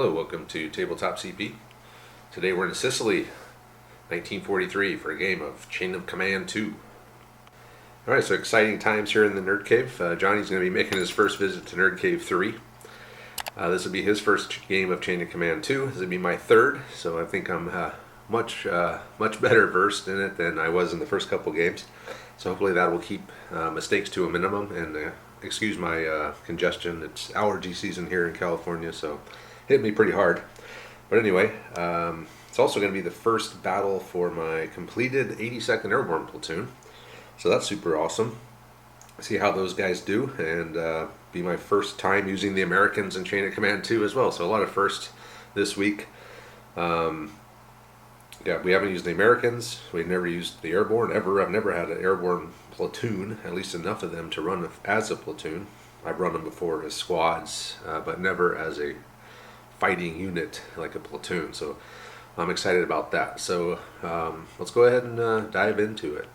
Hello, welcome to Tabletop CP. Today we're in Sicily, 1943, for a game of Chain of Command 2. Alright, so exciting times here in the Nerd Cave. Johnny's going to be making his first visit to Nerd Cave 3. This will be his first game of Chain of Command 2. This will be my third, so I think I'm much better versed in it than I was in the first couple games. So hopefully that will keep mistakes to a minimum, and excuse my congestion. It's allergy season here in California, so it hit me pretty hard. But anyway, it's also going to be the first battle for my completed 82nd Airborne platoon, so that's super awesome. See how those guys do, and be my first time using the Americans in Chain of Command 2 as well. So a lot of firsts this week. Yeah, we haven't used the Americans. We've never used the Airborne ever. I've never had an Airborne platoon, at least enough of them to run as a platoon. I've run them before as squads, but never as a fighting unit like a platoon. So I'm excited about that. So let's go ahead and dive into it.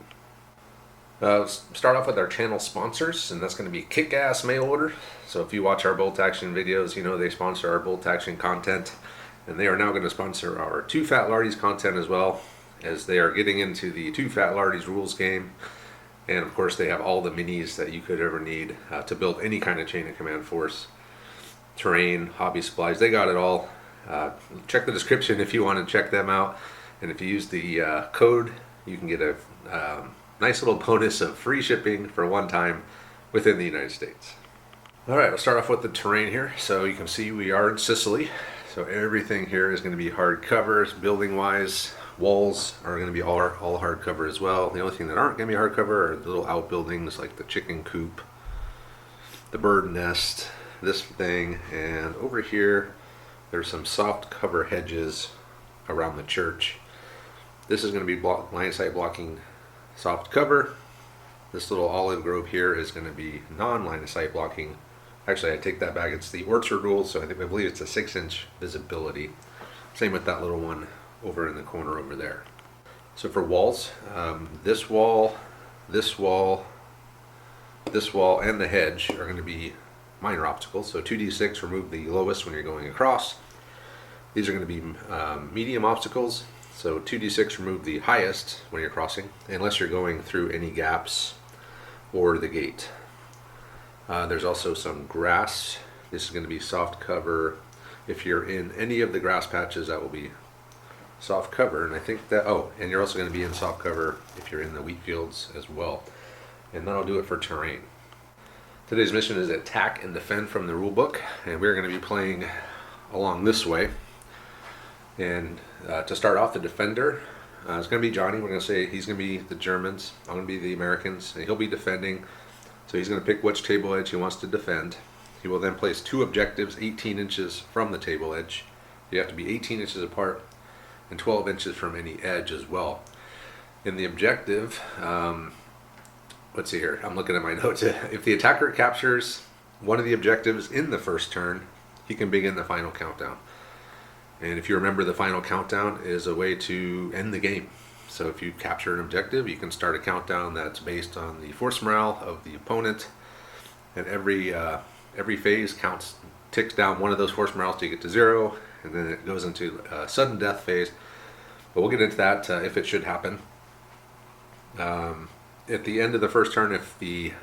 Let's start off with our channel sponsors, and that's going to be Kick-Ass Mail Order. So if you watch our bolt action videos, you know they sponsor our bolt action content. And they are now going to sponsor our Two Fat Lardies content as well, as they are getting into the Two Fat Lardies rules game. And of course they have all the minis that you could ever need to build any kind of Chain of Command force. Terrain, hobby supplies, they got it all. Check the description if you want to check them out. And if you use the code, you can get a nice little bonus of free shipping for one time within the United States. Alright, we'll start off with the terrain here. So you can see we are in Sicily. So everything here is going to be hard covers, building wise. Walls are going to be all hardcover as well. The only thing that aren't going to be hardcover are the little outbuildings like the chicken coop, the bird nest, this thing, and over here there's some soft cover hedges around the church. This is going to be line of sight blocking soft cover. This little olive grove here is going to be non-line of sight blocking. Actually, I take that back. It's the orchard rule, so I believe it's a 6-inch visibility. Same with that little one over in the corner over there. So for walls, this wall, this wall, this wall, and the hedge are going to be minor obstacles. So 2d6, remove the lowest when you're going across. These are going to be medium obstacles. So 2d6, remove the highest when you're crossing, unless you're going through any gaps or the gate. There's also some grass. This is going to be soft cover. If you're in any of the grass patches, that will be soft cover. And I think that, and you're also going to be in soft cover if you're in the wheat fields as well. And that'll do it for terrain. Today's mission is attack and defend from the rule book. And we're going to be playing along this way. And to start off, the defender is going to be Johnny. We're going to say he's going to be the Germans. I'm going to be the Americans. And he'll be defending. So he's going to pick which table edge he wants to defend. He will then place two objectives 18 inches from the table edge. You have to be 18 inches apart and 12 inches from any edge as well. In the objective, let's see here, I'm looking at my notes. If the attacker captures one of the objectives in the first turn, he can begin the final countdown. And if you remember, the final countdown is a way to end the game. So if you capture an objective, you can start a countdown that's based on the force morale of the opponent, and every phase ticks down one of those force morales to get to 0, and then it goes into a sudden death phase. But we'll get into that if it should happen. At the end of the first turn, if the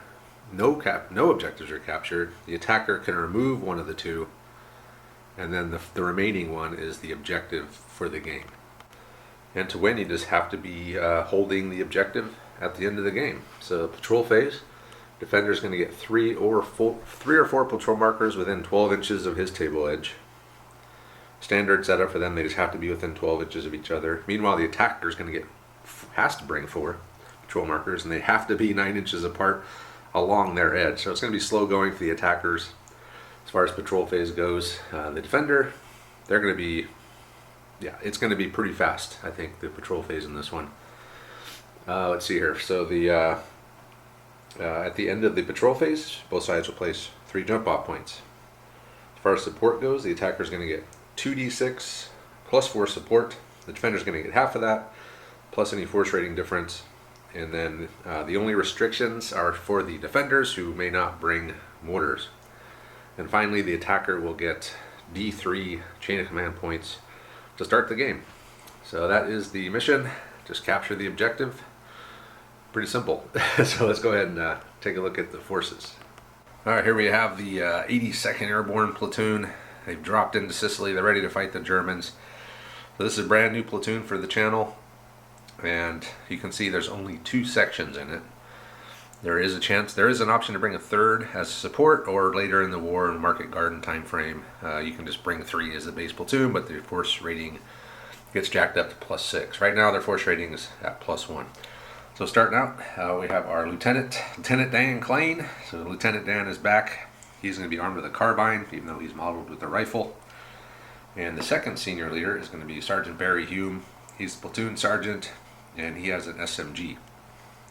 no objectives are captured, the attacker can remove one of the two, and then the remaining one is the objective for the game. And to win, you just have to be holding the objective at the end of the game. So patrol phase, defender is going to get 3 or 4 patrol markers within 12 inches of his table edge. Standard setup for them, they just have to be within 12 inches of each other. Meanwhile, the attacker is going to has to bring 4 patrol markers, and they have to be 9 inches apart along their edge. So it's going to be slow going for the attackers as far as patrol phase goes. The defender, they're going to be, it's going to be pretty fast, I think, the patrol phase in this one. Let's see here. So at the end of the patrol phase, both sides will place 3 jump off points. As far as support goes, the attacker is going to get 2d6 plus 4 support. The defender is going to get half of that, plus any force rating difference. And then the only restrictions are for the defenders who may not bring mortars. And finally, the attacker will get D3 chain of command points to start the game. So that is the mission. Just capture the objective. Pretty simple. So let's go ahead and take a look at the forces. All right, here we have the 82nd Airborne platoon. They've dropped into Sicily. They're ready to fight the Germans. So this is a brand new platoon for the channel, and you can see there's only 2 sections in it. There is an option to bring a third as support, or later in the war and Market Garden time frame, you can just bring 3 as the base platoon, but the force rating gets jacked up to +6. Right now their force rating is at +1. So starting out, we have our Lieutenant Dan Klein. So Lieutenant Dan is back. He's going to be armed with a carbine, even though he's modeled with a rifle. And the second senior leader is going to be Sergeant Barry Hume. He's the platoon sergeant, and he has an SMG.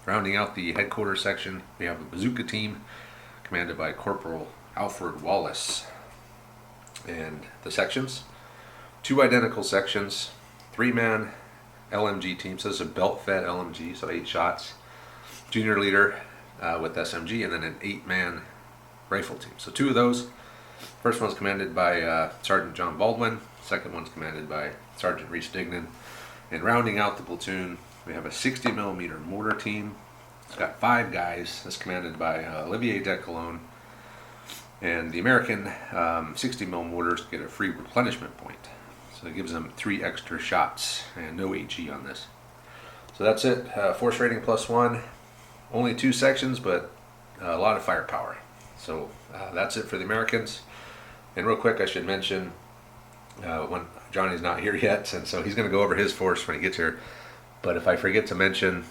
Rounding out the headquarters section, we have a bazooka team commanded by Corporal Alfred Wallace. And the sections, 2 identical sections, 3-man LMG team. So this is a belt-fed LMG, so 8 shots. Junior leader with SMG, and then an 8-man rifle team. So 2 of those. First one's commanded by Sergeant John Baldwin. Second one's commanded by Sergeant Reese Dignan. And rounding out the platoon, we have a 60mm mortar team. It's got 5 guys. It's commanded by Olivier Decolon. And the American 60mm mortars get a free replenishment point. So it gives them 3 extra shots and no HE on this. So that's it. Force rating +1. Only 2 sections, but a lot of firepower. So that's it for the Americans. And real quick, I should mention, when Johnny's not here yet, and so he's going to go over his force when he gets here. But if I forget to mention,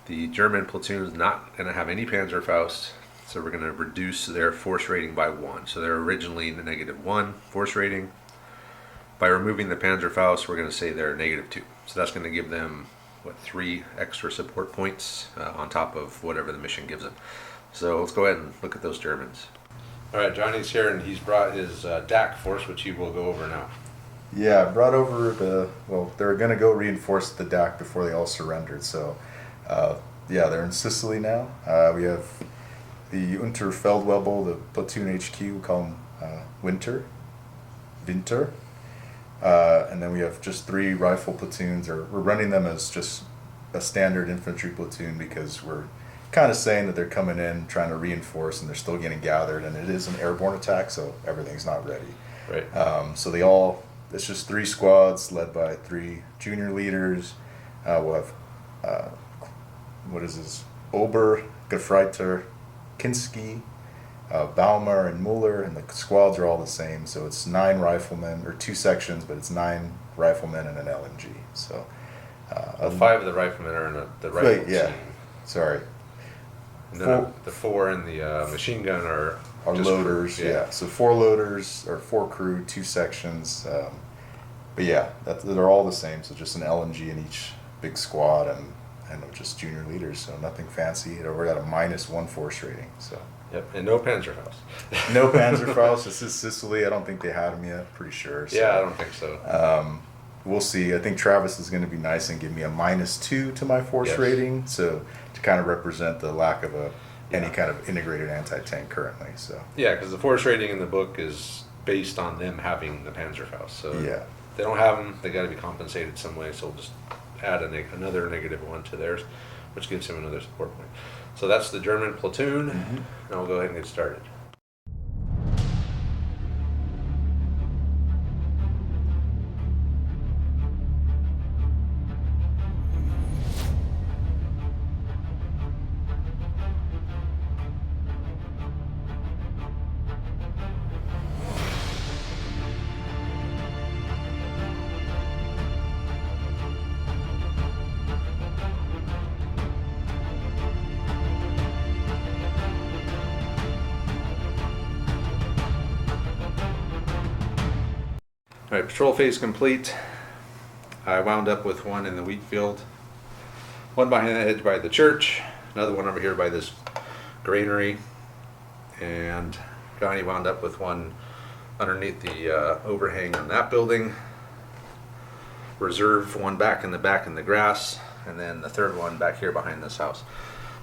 the German platoon is not going to have any Panzerfaust, so we're going to reduce their force rating by 1. So they're originally in the -1 force rating. By removing the Panzerfaust, we're going to say they're -2. So that's going to give them, 3 extra support points on top of whatever the mission gives them. So let's go ahead and look at those Germans. All right, Johnny's here, and he's brought his DAC force, which he will go over now. Yeah, I brought over they're going to go reinforce the DAC before they all surrendered. So, they're in Sicily now. We have the Unterfeldwebel, the platoon HQ, we call him Winter. And then we have just 3 rifle platoons, or we're running them as just a standard infantry platoon because we're kind of saying that they're coming in trying to reinforce and they're still getting gathered, and it is an airborne attack, so everything's not ready. Right. It's just 3 squads led by 3 junior leaders. We'll have, Ober, Gefreiter, Kinski, Baumer, and Muller, and the squads are all the same. So it's 9 riflemen, or 2 sections, but it's 9 riflemen and an LMG. So 5 of the riflemen are in the rifle team. Sorry. And then the 4 in the machine gun are loaders. Crew. Yeah. So 4 loaders, or 4 crew, 2 sections. They're all the same. So just an LMG in each big squad, and just junior leaders. So nothing fancy. We're at a -1 force rating. So. Yep, and no Panzerfaust. No Panzerfaust. This is Sicily. I don't think they had them yet. Pretty sure. So, yeah, I don't think so. We'll see. I think Travis is going to be nice and give me a -2 to my force rating. So to kind of represent the lack of any kind of integrated anti-tank currently. So yeah, because the force rating in the book is based on them having the Panzerfaust. So yeah, if they don't have them, they got to be compensated some way. So we'll just add another -1 to theirs, which gives him another support point. So that's the German platoon. And we'll go ahead and get started. All right, patrol phase complete. I wound up with one in the wheat field, one behind the hedge by the church, another one over here by this granary, and Johnny wound up with one underneath the overhang on that building. Reserve one back in the grass, and then the third one back here behind this house.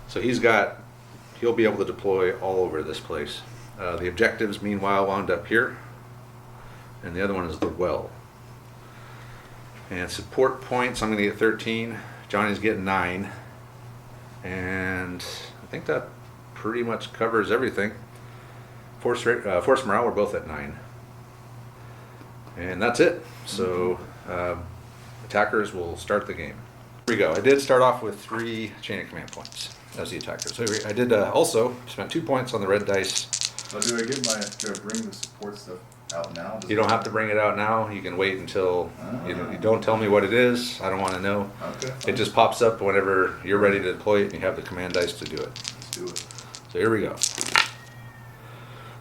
So he'll be able to deploy all over this place. The objectives, meanwhile, wound up here. and the other one is the well. And support points, I'm going to get 13. Johnny's getting 9. And I think that pretty much covers everything. Force morale, we're both at 9. And that's it. So attackers will start the game. Here we go. I did start off with 3 chain of command points as the attacker. So I did also spent 2 points on the red dice. So do I bring the support stuff out now? You don't have to bring it out now. You can wait until you don't tell me what it is. I don't want to know. Okay. It just pops up whenever you're ready to deploy it and you have the command dice to do it. Let's do it. So here we go.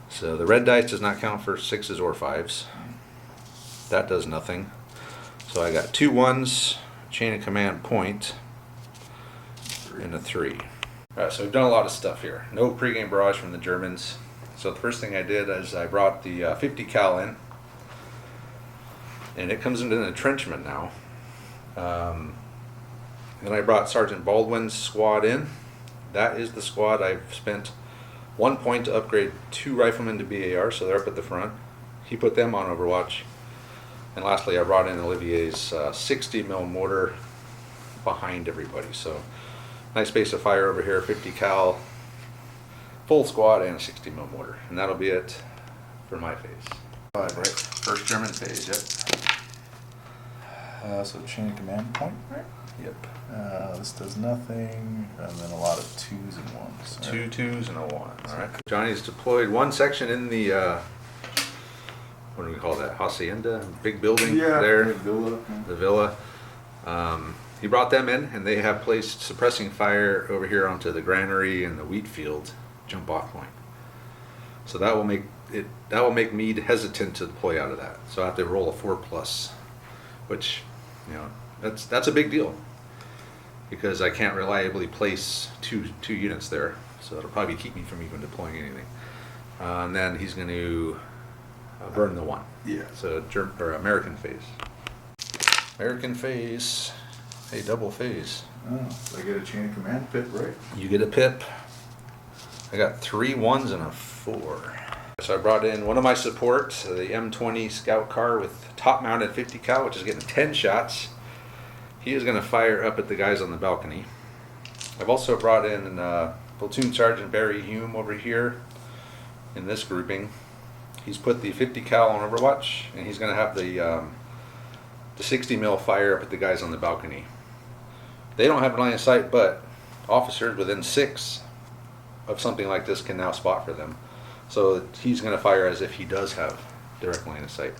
So the red dice does not count for 6s or 5s. That does nothing. So I got 2 1s, chain of command point, and a 3. Alright, so we've done a lot of stuff here. No pregame barrage from the Germans. So the first thing I did is I brought the 50 cal in, and it comes into an entrenchment now. Then I brought Sergeant Baldwin's squad in. That is the squad. I've spent 1 point to upgrade 2 riflemen to BAR, so they're up at the front. He put them on Overwatch. And lastly, I brought in Olivier's 60 mil mortar behind everybody. So nice base of fire over here, 50 cal, full squad, and a 60 mil mortar. And that'll be it for my phase. Right, first German phase, yep. So chain of command point, right? Yep. This does nothing, and then a lot of 2s and 1s. 2 2s and a 1. All right. Johnny's deployed 1 section in the what do we call that? Hacienda, big building there. The villa. The villa. He brought them in, and they have placed suppressing fire over here onto the granary and the wheat field jump off point. So that will make Meade hesitant to deploy out of that. So I have to roll a 4+, which, that's a big deal because I can't reliably place two units there. So it'll probably keep me from even deploying anything. And then he's going to burn the 1. Yeah. So American phase. American phase. Hey, double phase. Oh, so I get a chain of command pip, right? You get a pip. I got 3 1s and a 4. So I brought in one of my support, the M20 scout car with top mounted 50 cal, which is getting 10 shots. He is going to fire up at the guys on the balcony. I've also brought in Platoon Sergeant Barry Hume over here in this grouping. He's put the 50 cal on Overwatch, and he's going to have the 60 mil fire up at the guys on the balcony. They don't have line of sight, but officers within 6 of something like this can now spot for them. So he's going to fire as if he does have direct line of sight.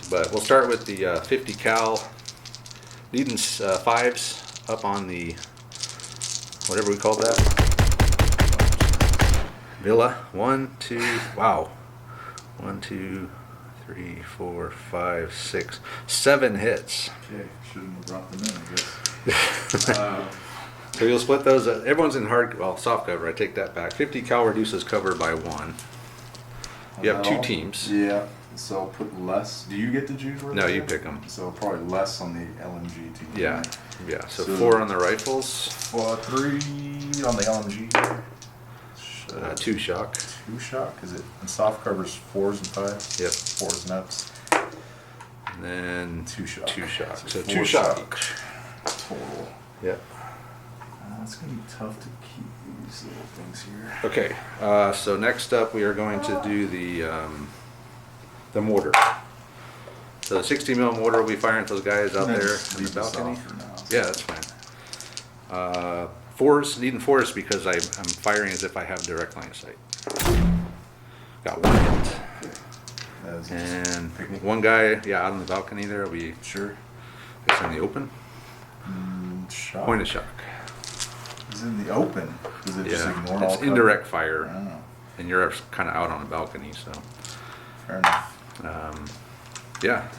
But we'll start with the 50 cal, needing 5s up on the, whatever we call that, villa. 1, 2, wow. 1, 2, 3, 4, 5, 6, 7 hits. Okay, shouldn't have brought them in, I guess. So you'll split those. Everyone's in soft cover. I take that back. 50 cal reduces cover by 1. You have 2 teams. Yeah, so I'll put less. Do you get to choose where? No, you pick them. So probably less on the LMG team. Yeah, yeah. So 4 on the rifles. 3 on the LMG here. 2 shock. 2 shock. Is it in soft covers 4s and 5s? Yep. 4s and ups. And then 2 shock. 2 shock. So 4 2 shock. Total. Yep. It's gonna be tough to keep these little things here. Okay. So next up, we are going to do the mortar. So the 60 mil mortar will be firing at those guys out there on the balcony. Yeah, that's fine. 4s, needing 4s because I'm firing as if I have direct line of sight. Got 1 hit. And 1 guy, out on the balcony there will be it's in the open. Shock. Point of shock. It's in the open. Does it just ignore all it's indirect fire. Oh. And you're kind of out on a balcony, so. Fair enough.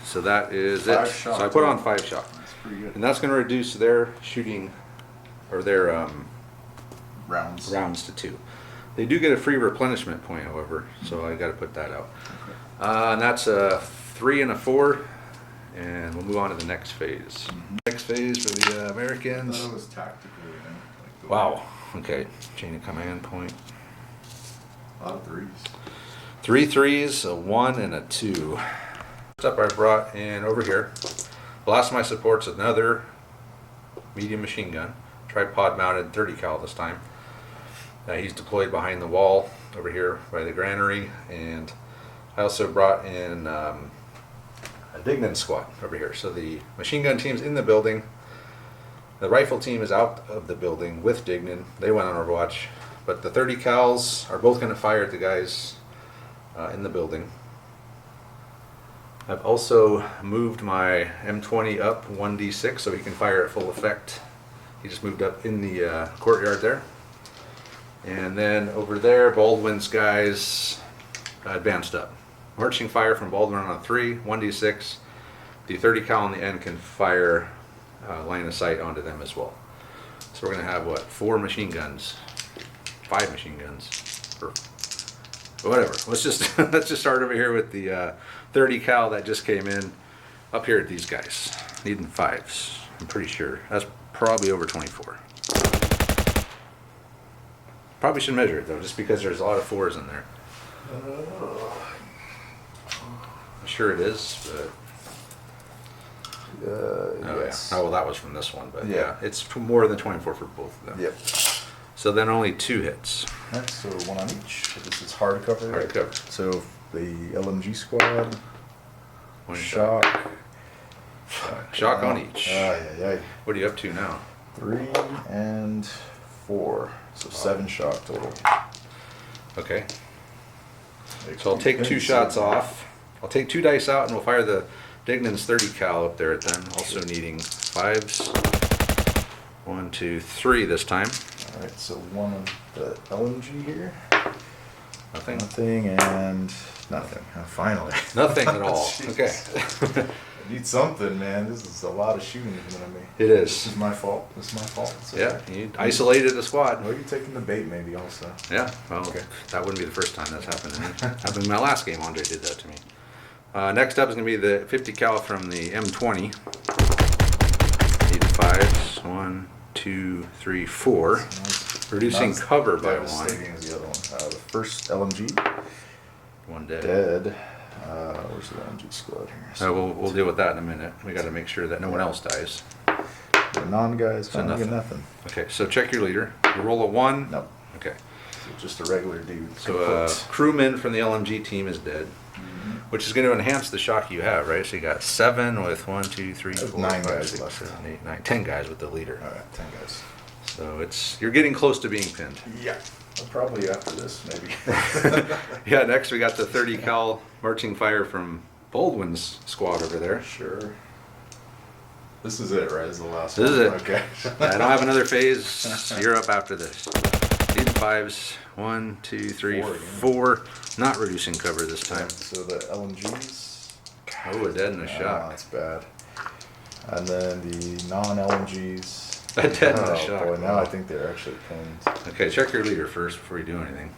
So that is 5 it. shock. So I put on 5 shock. That's pretty good. And that's going to reduce their shooting, or their rounds to 2. They do get a free replenishment point, however, so I got to put that out. And that's a 3 and a 4, and we'll move on to the next phase. Next phase for the Americans. I thought it was tactically. Wow. Okay. Chain of command point. A lot of 3s. 3 3s, a 1, and a 2. Up I brought in over here. The last of my support's another medium machine gun, tripod mounted 30 cal this time. He's deployed behind the wall over here by the granary, and I also brought in a Dignan squad over here. So the machine gun team's in the building. The rifle team is out of the building with Dignan. They went on Overwatch, but the 30 cals are both going to fire at the guys in the building. I've also moved my M20 up 1d6 so he can fire at full effect. He just moved up in the courtyard there. And then over there, Baldwin's guys advanced up. Marching fire from Baldwin on 3, 1d6. The 30 cal on the end can fire line of sight onto them as well. So we're going to have, what, 4 machine guns? 5 machine guns? Or whatever. Let's just start over here with the 30 cal that just came in. Up here at these guys. Needing 5s. I'm pretty sure. That's probably over 24. Probably should measure it though, just because there's a lot of 4s in there. I'm sure it is, but... yes. Yeah. Oh, well, that was from this one, but yeah, it's more than 24 for both of them. Yep. So then only 2 hits. Alright, so 1 on each. This is hardcover. Hardcover. So the LMG squad, One shock. Shock on each. Yeah. What are you up to now? 3 and 4. So 7 shock total. Okay. So I'll take 2 shots off. I'll take 2 dice out and we'll fire the Dignan's 30 cal up there at them. Also needing 5s. 1, 2, 3 this time. Alright, so 1 of the LMG here. Nothing. Nothing and nothing. Finally. Nothing at all. Okay. I need something, man. This is a lot of shooting in front of me. It This is. is my fault. It's okay. Yeah, you isolated the squad. Well, you're taking the bait maybe also. Yeah, well, Okay. that wouldn't be the first time that's happened to me. Happened in my last game, Andre did that to me. Next up is going to be the 50 cal from the M20. Need 5s. 1, 2, 3, 4. Reducing cover by 1. Devastating as the other one. The first LMG. 1 dead. Dead. Where's the LMG squad here? We'll deal with that in a minute. We got to make sure that no one else dies. The non-guys, So nothing. Okay, so check your leader. You roll a 1. Nope. Okay. So just a regular dude. So crewman from the LMG team is dead, which is going to enhance the shock you have, right? So you got 7 with 1, 2, 3, 4, 9 5, guys 6, left. 7, 8, 9, 10 guys with the leader. Alright, 10 guys. So you're getting close to being pinned. Yeah. Probably after this, maybe. Yeah, next we got the 30 cal marching fire from Baldwin's squad over there. Sure. This is it, right? This is the last This one. is it. Okay. I don't have another phase. You're up after this. Needing 5s. 1, 2, 3, 4 again. 4. Not reducing cover this time. So the LMGs. Oh, a dead and a shock. That's bad. And then the non-LMGs. A dead and a shock. Boy, now I think they're actually pinned. Okay, check your leader first before you do anything.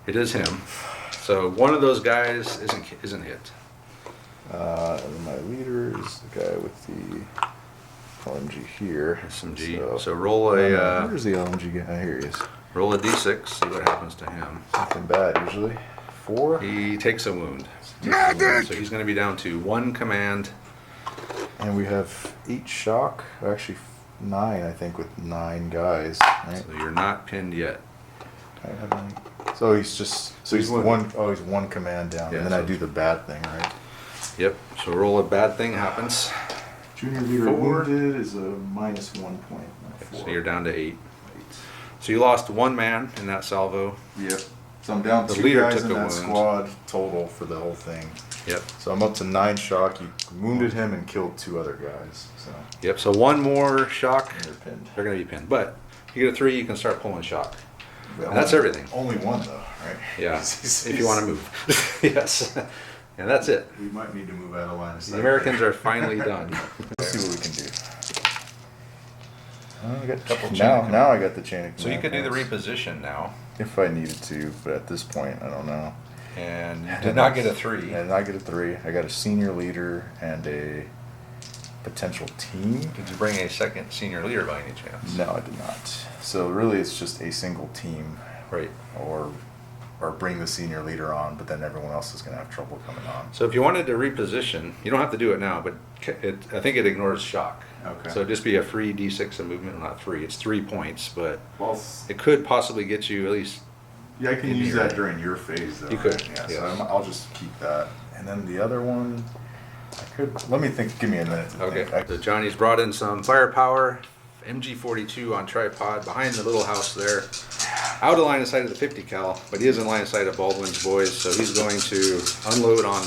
It is him. So one of those guys isn't hit. And then my leader is the guy with the LMG here. SMG. So roll a where's the LMG guy? Here he is. roll a d6. See what happens to him. Something bad usually. 4. He takes a wound. So he's going to be down to 1 command. And we have 8 shock. Actually 9, I think, with 9 guys. Right? So you're not pinned yet. I have 9. So he's just he's one. Oh, he's 1 command down, Yeah, and then I do the bad thing, right? Yep. So roll a bad thing happens. Junior leader 4. wounded is a -1 point. So you're down to 8. So you lost 1 man in that salvo. Yep. So I'm down The 2 leader guys took in a that wound. squad total for the whole thing. Yep. So I'm up to 9 shock. You wounded him and killed 2 other guys. So Yep. So 1 more shock. they're pinned. They're going to be pinned. But if you get a 3, you can start pulling shock. And that's everything. Only 1 though, right? Yeah. If you want to move. Yes. And that's it. We might need to move out of line of sight. The Americans are finally done. Let's see what we can do. I got Couple chain now. of Now I got the chain of So you could do the command reposition now. if I needed to, but at this point I don't know. And you did not get a 3. And I get a 3. I got a senior leader and a potential team. Did you bring a second senior leader by any chance? No, I did not. So really, it's just a single team, Right. or or bring the senior leader on, but then everyone else is going to have trouble coming on. So if you wanted to reposition, you don't have to do it now, but I think it ignores shock. Okay. So it'd just be a free D6 of movement, well, not free, it's 3 points, but Well, it could possibly get you at least. yeah, I can in use your- that during your phase, though. You could, right? Yeah. yes. So I'll just keep that, and then the other one, I could. Let me think. Give me a minute. To Okay. think. So Johnny's brought in some firepower, MG42 on tripod behind the little house there. Out of line of sight of the 50 cal, but he is in line of sight of Baldwin's boys, so he's going to unload on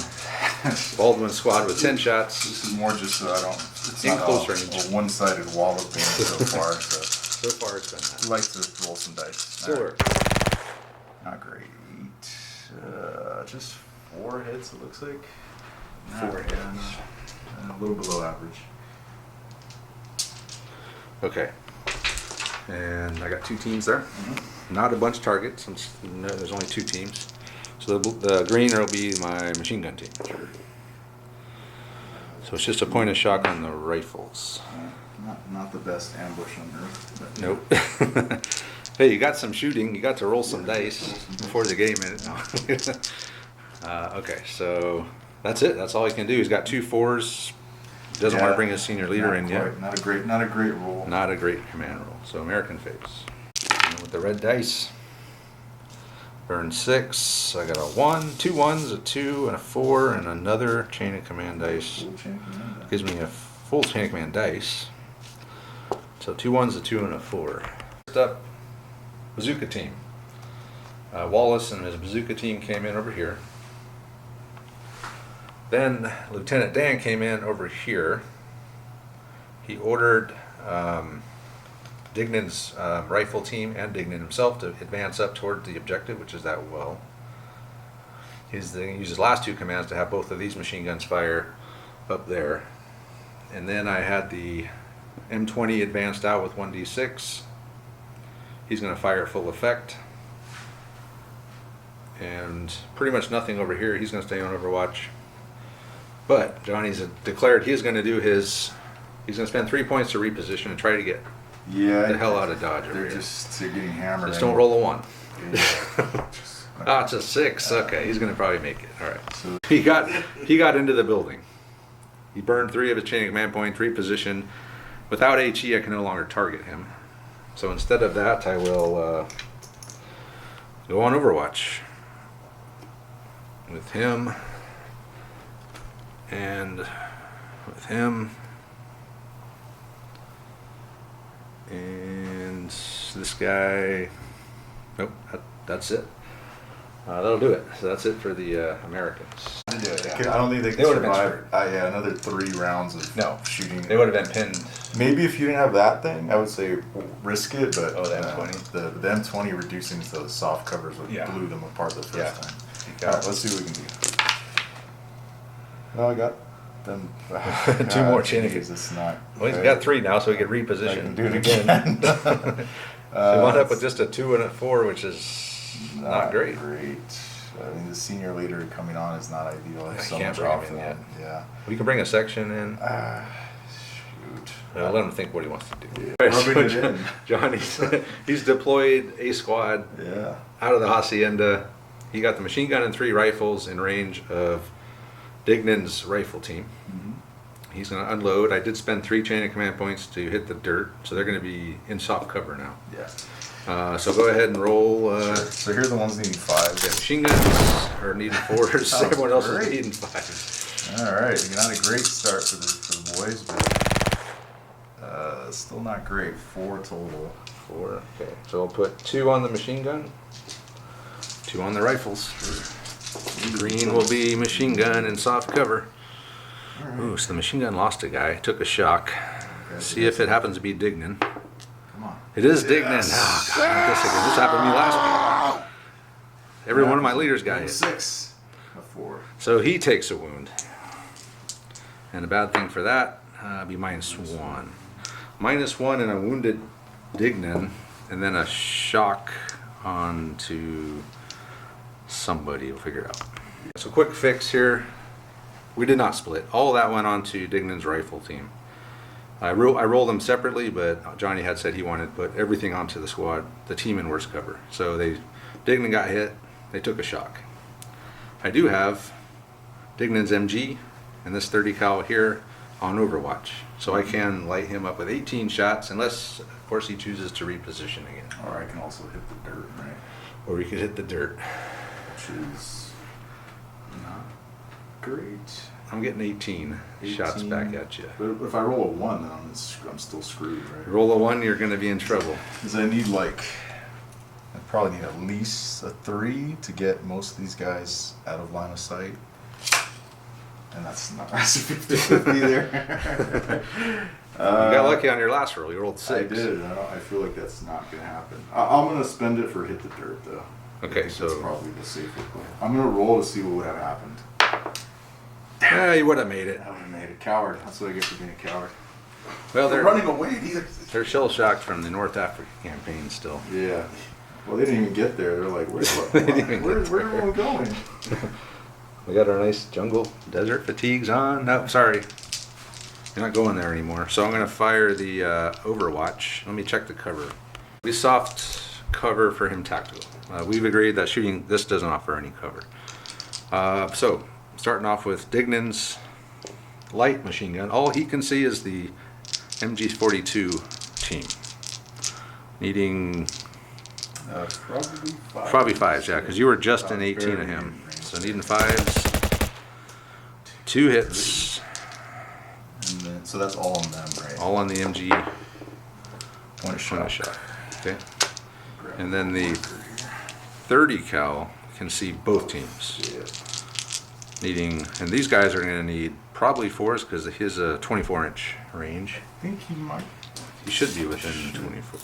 Baldwin's squad with 10 shots. This is more just so I don't. It's In not close a, range. a one-sided wall of pain so far. So So far it's been I that. like to roll some dice. Still All works. right. Not great. Just 4 hits. It looks like. 4 hits. A little below average. Okay. And I got 2 teams there. Not a bunch of targets, since no, there's only 2 teams. So the greener will be my machine gun team. So it's just a point of shock on the rifles. Not the best ambush on earth. But Nope. Hey, you got some shooting. You got to roll some dice before the game ended. No. Okay, so that's it. That's all he can do. He's got 2 4s. Doesn't want to bring his senior leader not in yet. quite. Not a great roll. Not a great command roll. So American phase. And with the red dice. Burn 6. I got a 1, 2 1s, a 2, and a 4, and another chain of command dice. Full chain command dice. Gives me a full chain of command dice. So 2 1s, a 2, and a 4. First up, bazooka team. Wallace and his bazooka team came in over here. Then Lieutenant Dan came in over here. He ordered Dignan's rifle team and Dignan himself to advance up toward the objective, which is that well. He used his last 2 commands to have both of these machine guns fire up there. And then I had the M20 advanced out with 1d6. He's going to fire at full effect. And pretty much nothing over here. He's going to stay on Overwatch. But Johnny's declared he's going to do his. He's going to spend 3 points to reposition and try to get the hell out of Dodge over They're here. they're getting hammered. Just don't roll a 1. Yeah. Ah, it's a 6. Okay, he's going to probably make it. All right. So He got into the building. He burned 3 of his chain of command points, repositioned. Without HE, I can no longer target him. So instead of that, I will go on Overwatch with him and with him and this guy. Nope, that's it. That'll do it. So that's it for the Americans. I don't think they They can would've been survive. Yeah, another 3 rounds of shooting. They would have been pinned. Maybe if you didn't have that thing, I would say risk it. But Oh, the M20? The M20 reducing to the soft covers would Yeah. blew them apart the first Yeah. time. Yeah. All right, let's see what we can do. Well, I got them. 2 more chain of geez, it's not. Well, he's got 3 now, so he can I reposition. can do it again. So you wound up with just a 2 and a 4, which is not great. I mean, the senior leader coming on is not ideal. There's I so can't much bring him off in them. Yeah. We can bring a section in. Shoot. Let him think what he wants to do. Yeah, rubbing it in. Johnny's he's deployed a squad Yeah. out of the hacienda. He got the machine gun and 3 rifles in range of Dignan's rifle team. Mm-hmm. He's going to unload. I did spend 3 chain of command points to hit the dirt, so they're going to be in soft cover now. Yeah. So go ahead and roll. Sure. So here are the ones needing 5. The machine guns are needing 4s. That was Everyone else is great. needing 5s. All right, not a great start for the boys, but still not great. 4 total. 4. Okay. So we'll put 2 on the machine gun, 2 on the rifles. Green will be machine gun and soft cover. All right. Ooh, so the machine gun lost a guy. Took a shock. Okay, See if it happens to be Dignan. Come on. It is Dignan. Oh, God, not this again. This happened to me last week. Every one of my leaders got hit. 6. A 4. So he takes a wound. And the bad thing for that, be -1. -1 and a wounded Dignan, and then a shock onto somebody. We'll figure it out. So quick fix here. We did not split. All of that went on to Dignan's rifle team. I rolled them separately, but Johnny had said he wanted to put everything onto the squad, the team in worst cover. So Dignan got hit, they took a shock. I do have Dignan's MG and this 30 cal here on Overwatch, so I can light him up with 18 shots, unless of course he chooses to reposition again. Or I can also hit the dirt, right? Or he could hit the dirt. Which is not great. I'm getting 18 shots back at you. But if I roll a 1, then I'm still screwed, right? Roll a 1, you're going to be in trouble. Because I need I probably need at least a 3 to get most of these guys out of line of sight. And that's a 50-50 there. You got lucky on your last roll. You rolled 6. I did. I feel like that's not going to happen. I'm going to spend it for hit the dirt, though. Okay, so that's probably the safer play. I'm going to roll to see what would have happened. Yeah, you would have made it. I would have made a coward. That's what I get for being a coward. Well, They're running away. They're shell shocked from the North Africa campaign still. Yeah. Well, they didn't even get there. They're like, where's everyone going? We got our nice jungle desert fatigues on. No, sorry. You're not going there anymore. So I'm going to fire the Overwatch. Let me check the cover. We soft cover for him tactical. We've agreed that shooting this doesn't offer any cover. So starting off with Dignan's light machine gun. All he can see is the MG42 team. Needing probably 5s, yeah, because you were just in 18 of him. So needing 5s. 2 hits. And then, so that's all on them, right? All on the MG. Point a shot. Okay. And then the 30 cal can see both teams. Yeah. Needing, and these guys are going to need probably 4s because his 24-inch range. I think he might. He should be within 24.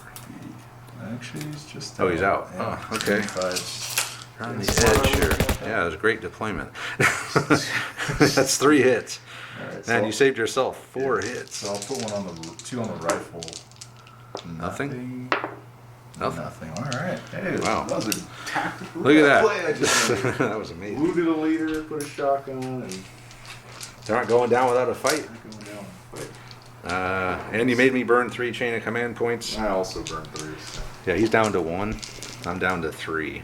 Actually, he's just. Oh, he's out. Yeah, Oh, okay. 25s. You're on the edge here. Yeah, it was a great deployment. That's 3 hits. Right, Man, you saved yourself 4 hits. So I'll put 2 on the rifle. Nothing? Nothing. All right. Hey, Wow. That was a tactical Look at that. play I just made. That was amazing. Wounded a leader, put a shotgun, and They aren't going down without a fight. not going down. But And you made me burn 3 chain of command points. I also burned 3. So. Yeah, he's down to 1. I'm down to 3.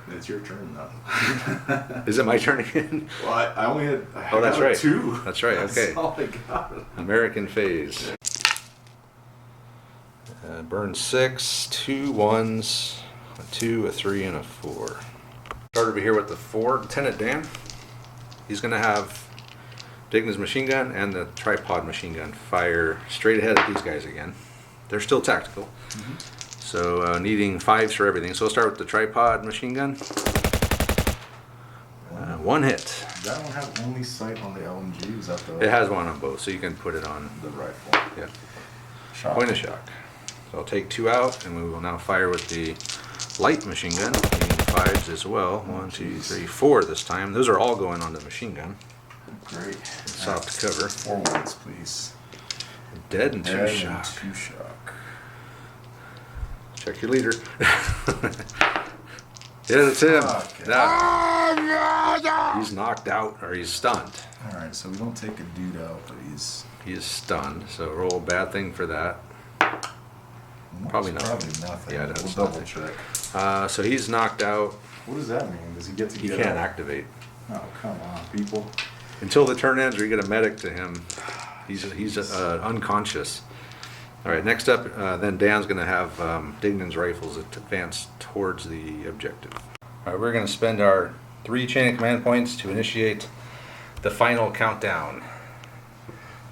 It's your turn now. Is it my turn again? Well, I only had. Oh, that's right. 2. That's right. Okay. That's all I got. American phase. Burn 6, 2 1s, a 2, a 3, and a 4. Start over here with the 4. Lieutenant Dan. He's going to have Dignan's machine gun and the tripod machine gun fire straight ahead at these guys again. They're still tactical. So needing 5s for everything. So we'll start with the tripod machine gun. 1 hit. Does that one have only sight on the LMG? Is that the? It has one on both, so you can put it on. The rifle. Yeah. Shot. Point of shock. So I'll take 2 out, and we will now fire with the light machine gun, needing 5s as well. 1, 2, 3, 4 this time. Those are all going on the machine gun. Great. Soft cover. 4 ones, please. Dead and 2 Dead shock. and 2 shock. Check your leader. Yeah, that's him. Okay. He's knocked out, or he's stunned. All right, so we don't take a dude out, but he's He is stunned, so roll a bad thing for that. Probably not. Probably nothing. Yeah, we'll that's double nothing. check. So he's knocked out. What does that mean? Does he get to He get can't out? activate. Oh, come on, people. Until the turn ends or you get a medic to him, he's unconscious. All right, next up, then Dan's going to have Dignan's rifles advance towards the objective. All right, we're going to spend our 3 chain of command points to initiate the final countdown.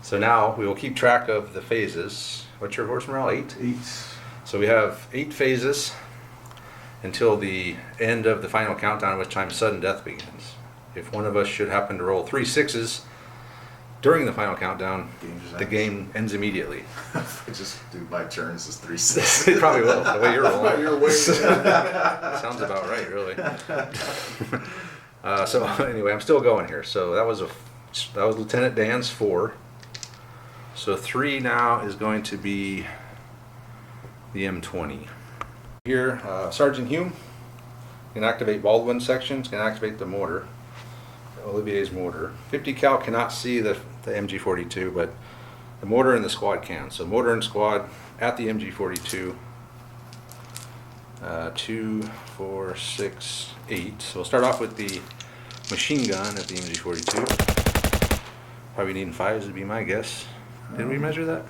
So now we will keep track of the phases. What's your horse morale? 8? 8. So we have 8 phases until the end of the final countdown, at which time sudden death begins. If one of us should happen to roll 3 6s during the final countdown, the game ends immediately. If I just do my turns as 3 6. It probably will, the way you're rolling. You're way. Sounds about right, really. So anyway, I'm still going here. So that was Lieutenant Dan's 4. So 3 now is going to be the M20. Here, Sergeant Hume can activate Baldwin's sections, can activate the mortar, Olivier's mortar. 50 cal cannot see the MG42, but the mortar and the squad can. So mortar and squad at the MG42. 2, 4, 6, 8. So we'll start off with the machine gun at the MG42. Probably needing 5s would be my guess. Did we measure that?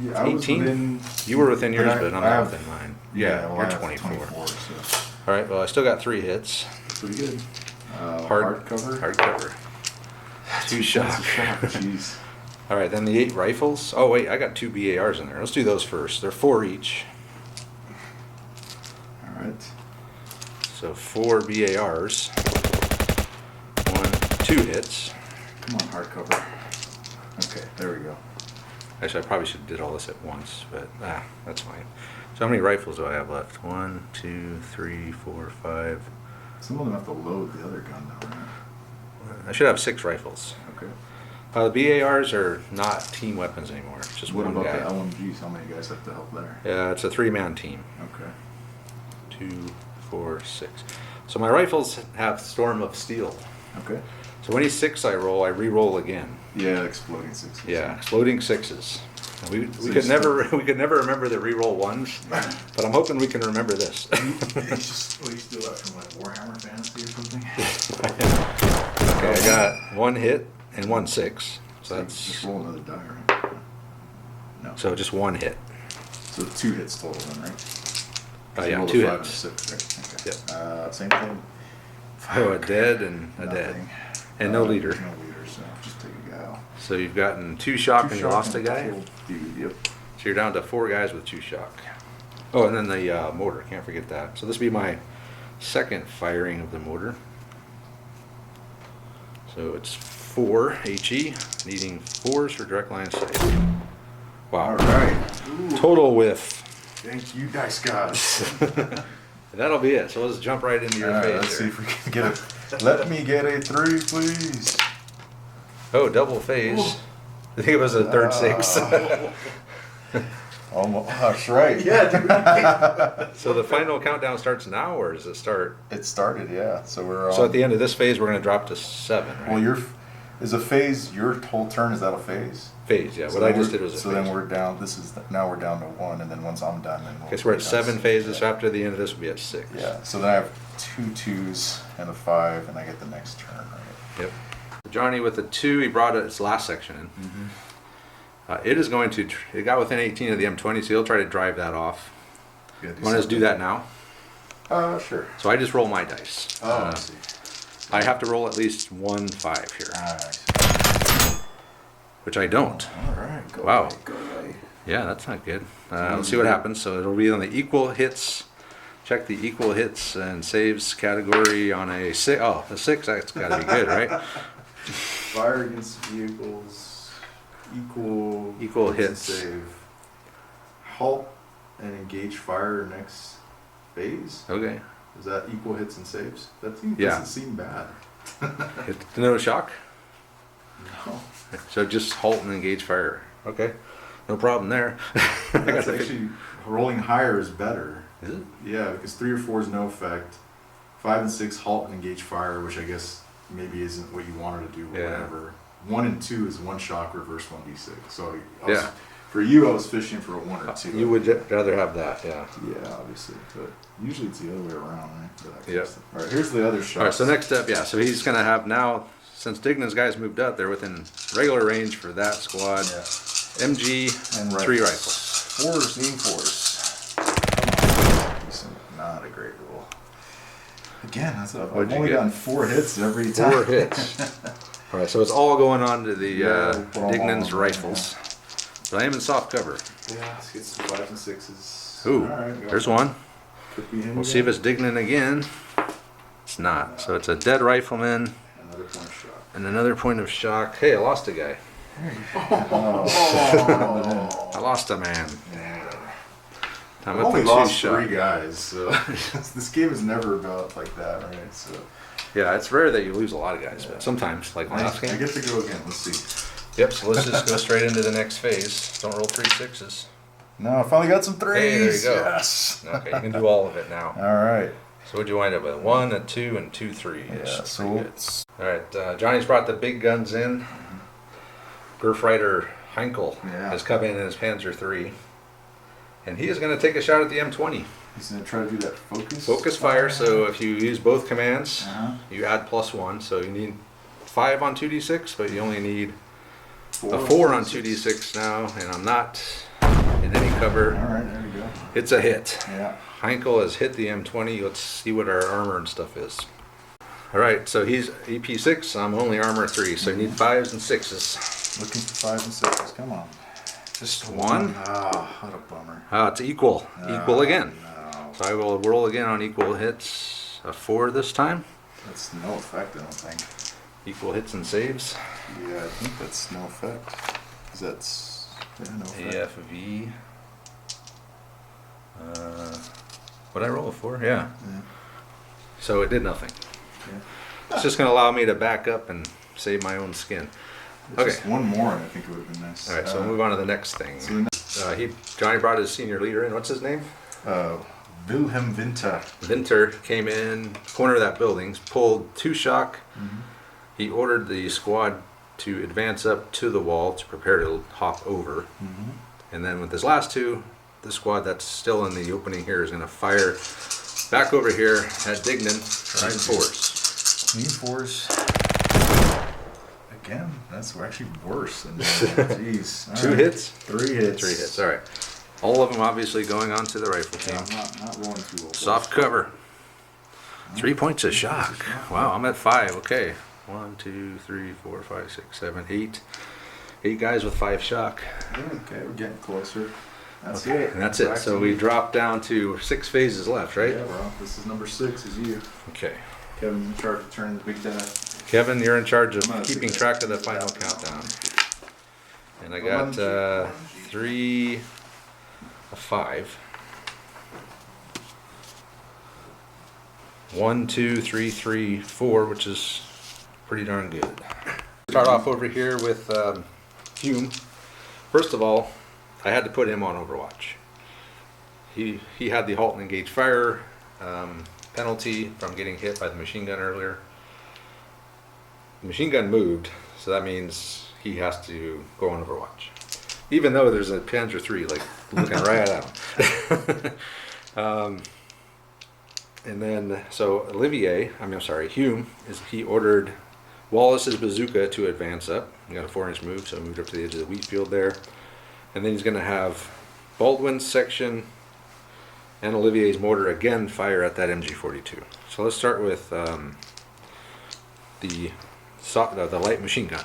Yeah, I was 18? within, You were within yours, but I'm I not have- within mine. Yeah, well, I you're have 24. so All right, well, I still got 3 hits. pretty good. Hardcover. 2 shock. Jeez. All right, then the 8 rifles. Oh, wait, I got 2 BARs in there. Let's do those first. They're 4 each. All right. So 4 BARs. 2 hits. Come on, hardcover. Okay, there we go. Actually, I probably should have did all this at once, but that's fine. So how many rifles do I have left? 1, 2, 3, 4, 5. Some of them have to load the other gun though, right? I should have 6 rifles. Okay. The BARs are not team weapons anymore. It's just What one about guy. the LMGs? How many guys have to help there? Yeah, it's a 3-man team. Okay. 2, 4, 6. So my rifles have Storm of Steel. Okay. So any 6 I roll, I re-roll again. Yeah, exploding sixes. Yeah, exploding 6s. We So could you never remember the re-roll 1s, but I'm hoping we can remember this. It's just, well, you steal that from like Warhammer Fantasy or something? Okay, I got 1 hit and 1 6. So Just that's roll another die, right? No. so just 1 hit. So 2 hits total then, right? 'Cause you Yeah, rolled a 2 5 hits. and a 6, right? Okay. Yep. Same thing. Oh, a dead and a dead. Nothing. And no leader. No leader, so just take a guy out. So you've gotten 2 shock 2 and you shock lost a and guy. killed Dude, yep. So you're down to 4 guys with 2 shock. Oh, and then the motor. Can't forget that. So this will be my second firing of the motor. So it's 4 HE, needing 4s for direct line of sight. Wow. All right. Ooh, Total whiff. thank you, dice gods. That'll be it. So let's jump right into your All right, face. let's see here. if we can get it. Let me get a 3, please. Oh, double phase. Ooh. I think it was a third 6. Almost. That's right. So the final countdown starts now, or does it start? It started, yeah. So we're on. So at the end of this phase, we're going to drop to 7, right? Well, is a phase your whole turn? Is that a phase? Phase, yeah. So What I then just we're- did was a So phase. then we're down. Now we're down to 1, and then once I'm done, then. Okay, so we're at be 7 down to phases. six, So after the end of this, we'll be at 6. Yeah. So then I have 2 2s and a 5, and I get the next turn, right? Yep. Johnny with the 2, he brought its last section in. It is going to. It got within 18 of the M20, so he'll try to drive that off. Yeah, Want us to do that now? Sure. So I just roll my dice. Oh, I see. I have to roll at least 1 5 here, Alright. which I don't. Alright. Go Wow. away, go away. Yeah, that's not good. Let's see what happens. So it'll be on the equal hits. Check the equal hits and saves category on a 6. Oh, a 6. That's got to be good, right? Fire against vehicles. Equal hits. and save. Halt and engage fire next phase. Okay. Is that equal hits and saves? That Yeah. doesn't seem bad. Hit no shock. No. So just halt and engage fire. Okay. No problem there. I got That's to actually rolling higher is better. Is it? Yeah, because 3 or 4 is no effect. 5 and 6 halt and engage fire, which I guess maybe isn't what you wanted to do, or Yeah. whatever. 1 and 2 is 1 shock, reverse 1d6. So Yeah. for you, I was fishing for a 1 or 2. You would rather have that, yeah. Yeah, obviously, but usually it's the other way around, right? For that kind Yep. of stuff. All right, here's the other shot. All right, so next up, yeah, so he's going to have now, since Dignan's guys moved up, they're within regular range for that squad. Yeah. MG, And 3 rifles. 4s, needing 4s. Come on. Decent. Not a great roll. Again, I've What'd you only get? gotten 4 hits every time. 4 hits. All right, so it's all going on to the Yeah, we'll put them all Dignan's on, rifles. But I am in soft cover. Yeah, let's get some 5s and 6s. Ooh, All right, go. there's one. Could be him We'll see if again. it's Dignan again. It's not. So it's a dead rifleman Another point of shot. and another point of shock. Hey, I lost a guy. Oh. I lost a man. I'm I've up only to 2 lost shock. 3 guys, so this game is never about like that, right? So Yeah, it's rare that you lose a lot of guys, but sometimes, like last I game. get to go again. Let's see. Yep, so let's just go straight into the next phase. Don't roll 3 6s. No, I finally got some 3s. Hey, there you go. Yes. Okay, you can do all of it now. All right. So what'd you wind up with? 1, a 2, and 2 3s. Yeah. Pretty So good. All right, Johnny's brought the big guns in. Gerfreiter Heinkel Yeah. has come in his Panzer III. And he is going to take a shot at the M20. He's gonna try to do that focus. Focus fire. So if you use both commands, Uh-huh. you add +1. So you need 5 on 2d6, but you only need a 4 4 on 2d6 now, and I'm not in any cover. All right, there we go. It's a hit. Yeah. Heinkel has hit the M20. Let's see what our armor and stuff is. All right, so he's EP6. I'm only armor 3, so you need 5s and 6s. Looking for 5 and 6s. Come on. Just one. Ah, what a bummer. It's equal. Equal again. No, So I will roll again on equal hits. A 4 this time. that's no effect. I don't think. Equal hits and saves. Yeah, I think that's no effect. 'Cause that's no effect. AFV. What'd I roll a 4? Yeah. Yeah. So it did nothing. Yeah. It's just going to allow me to back up and save my own skin. Okay. Just one more, and I think it would have been nice. All right, so we'll move on to the next thing. So Johnny brought his senior leader in. What's his name? Wilhelm Winter. Vinter came in, corner of that building, pulled 2 shock. He ordered the squad to advance up to the wall to prepare to hop over. And then with his last 2, the squad that's still in the opening here is going to fire back over here at Dignan. Need 4s. Need 4s. Again, that's actually worse than jeez. All 2 right. hits? 3 hits. 3 hits, all right. All of them obviously going on to the rifle Yeah, team. I'm not rolling too well. Soft cover. 3 points of shock. Wow, I'm at 5. Okay. 1, 2, 3, 4, 5, 6, 7, 8. 8 guys with 5 shock. Okay, we're getting closer. That's Okay, it. and that's it. Back So to we me. dropped down to 6 phases left, right? Yeah, well, this is number 6. Is you, Okay. Kevin? In charge of turning the big die. Kevin, you're in charge of I'm gonna keeping take track of that. the final countdown. And I got 3, a 5. 1, 2, 3, 3, 4, which is pretty darn good. Start off over here with Hume. First of all, I had to put him on Overwatch. He had the halt and engage fire penalty from getting hit by the machine gun earlier. The machine gun moved, so that means he has to go on Overwatch. Even though there's a Panzer III like looking right at him. And then, so Hume, he ordered Wallace's bazooka to advance up. He got a 4-inch move, so he moved up to the edge of the wheat field there. And then he's going to have Baldwin's section and Olivier's mortar again fire at that MG42. So let's start with the light machine gun.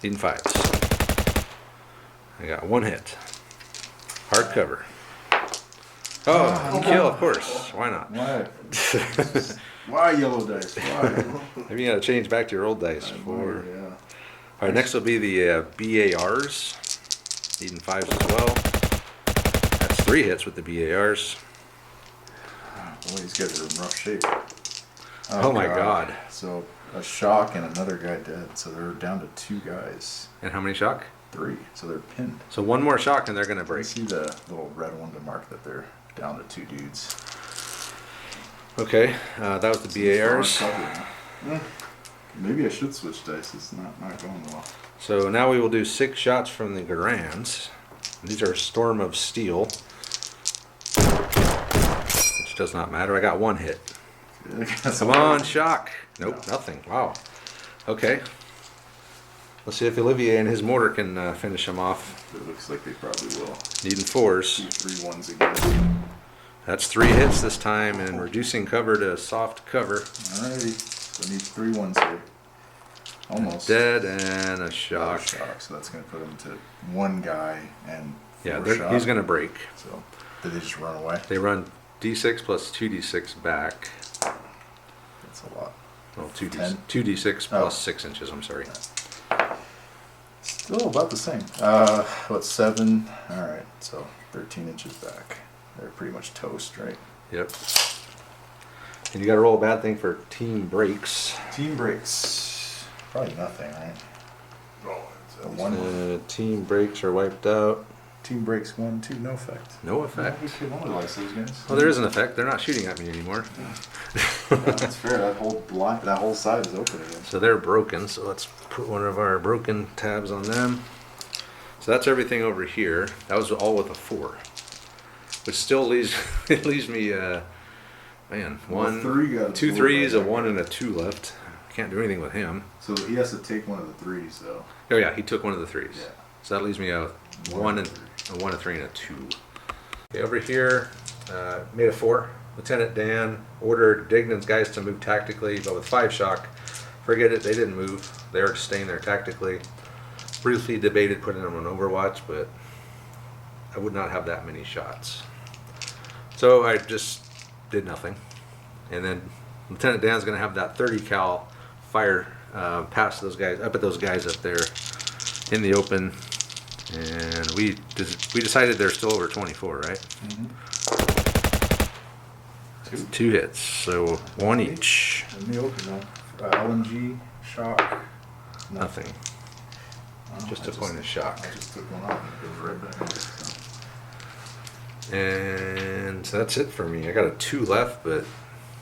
Needing 5s. I got 1 hit. Hard cover. Oh, kill, of course. Why not? Why? Why yellow dice? Why? Maybe you gotta change back to your old dice. 4. Yeah. Alright, next will be the BARs. Needing 5s as well. That's 3 hits with the BARs. Boy, these guys are in rough shape. Oh my God. So a shock and another guy dead. So they're down to 2 guys. And how many shock? 3. So they're pinned. So 1 more shock and they're gonna You break. see the little red one to mark that they're down to 2 dudes. Okay, that was the BARs. Maybe I should switch dice. It's not going well. So now we will do 6 shots from the Garands. These are Storm of Steel, which does not matter. I got 1 hit. Come on, shock. Nope, nothing. Wow. Okay. Let's see if Olivier and his mortar can finish him off. It looks like they probably will. Needing 4s. 3 ones again. That's 3 hits this time and reducing cover to soft cover. Alrighty. So need 3 ones here. Almost. Dead and a shock. Shock. So that's going to put him to 1 guy and 4 Yeah, shock. he's going to break. So did they just run away? They run D6 plus 2D6 back. That's a lot. Well, 10? 2D6 Oh. plus 6 inches, I'm sorry. Still about the same. What, 7? Alright, so 13 inches back. They're pretty much toast, right? Yep. And you got to roll a bad thing for team breaks. Team breaks. Probably nothing, right? Oh, it's a 1. Team breaks are wiped out. Team breaks 1, 2, no effect. No effect. We could analyze those guys. Well, there is an effect. They're not shooting at me anymore. Yeah, that's fair. That whole side is open again. So they're broken. So let's put one of our broken tabs on them. So that's everything over here. That was all with a 4. which still leaves it leaves me man, Well, three got two a threes, a bullet. 1 and a 2 left. Can't do anything with him. So he has to take one of the threes, though. Oh yeah, he took one of the threes. Yeah. So that leaves me a 1 and a 1, a 3, and a 2. Okay, over here, made a 4. Lieutenant Dan ordered Dignan's guys to move tactically, but with 5 shock, forget it, they didn't move. They were staying there tactically. Briefly debated putting them on Overwatch, but I would not have that many shots. So I just did nothing. And then Lieutenant Dan's going to have that 30 cal fire past those guys, up at those guys up there in the open. And we decided they're still over 24, right? Two hits, so 1 each. In the open, LMG, shock, Nothing. Just a point of shock. I just took one off. It goes right back. So. And that's it for me. I got a 2 left, but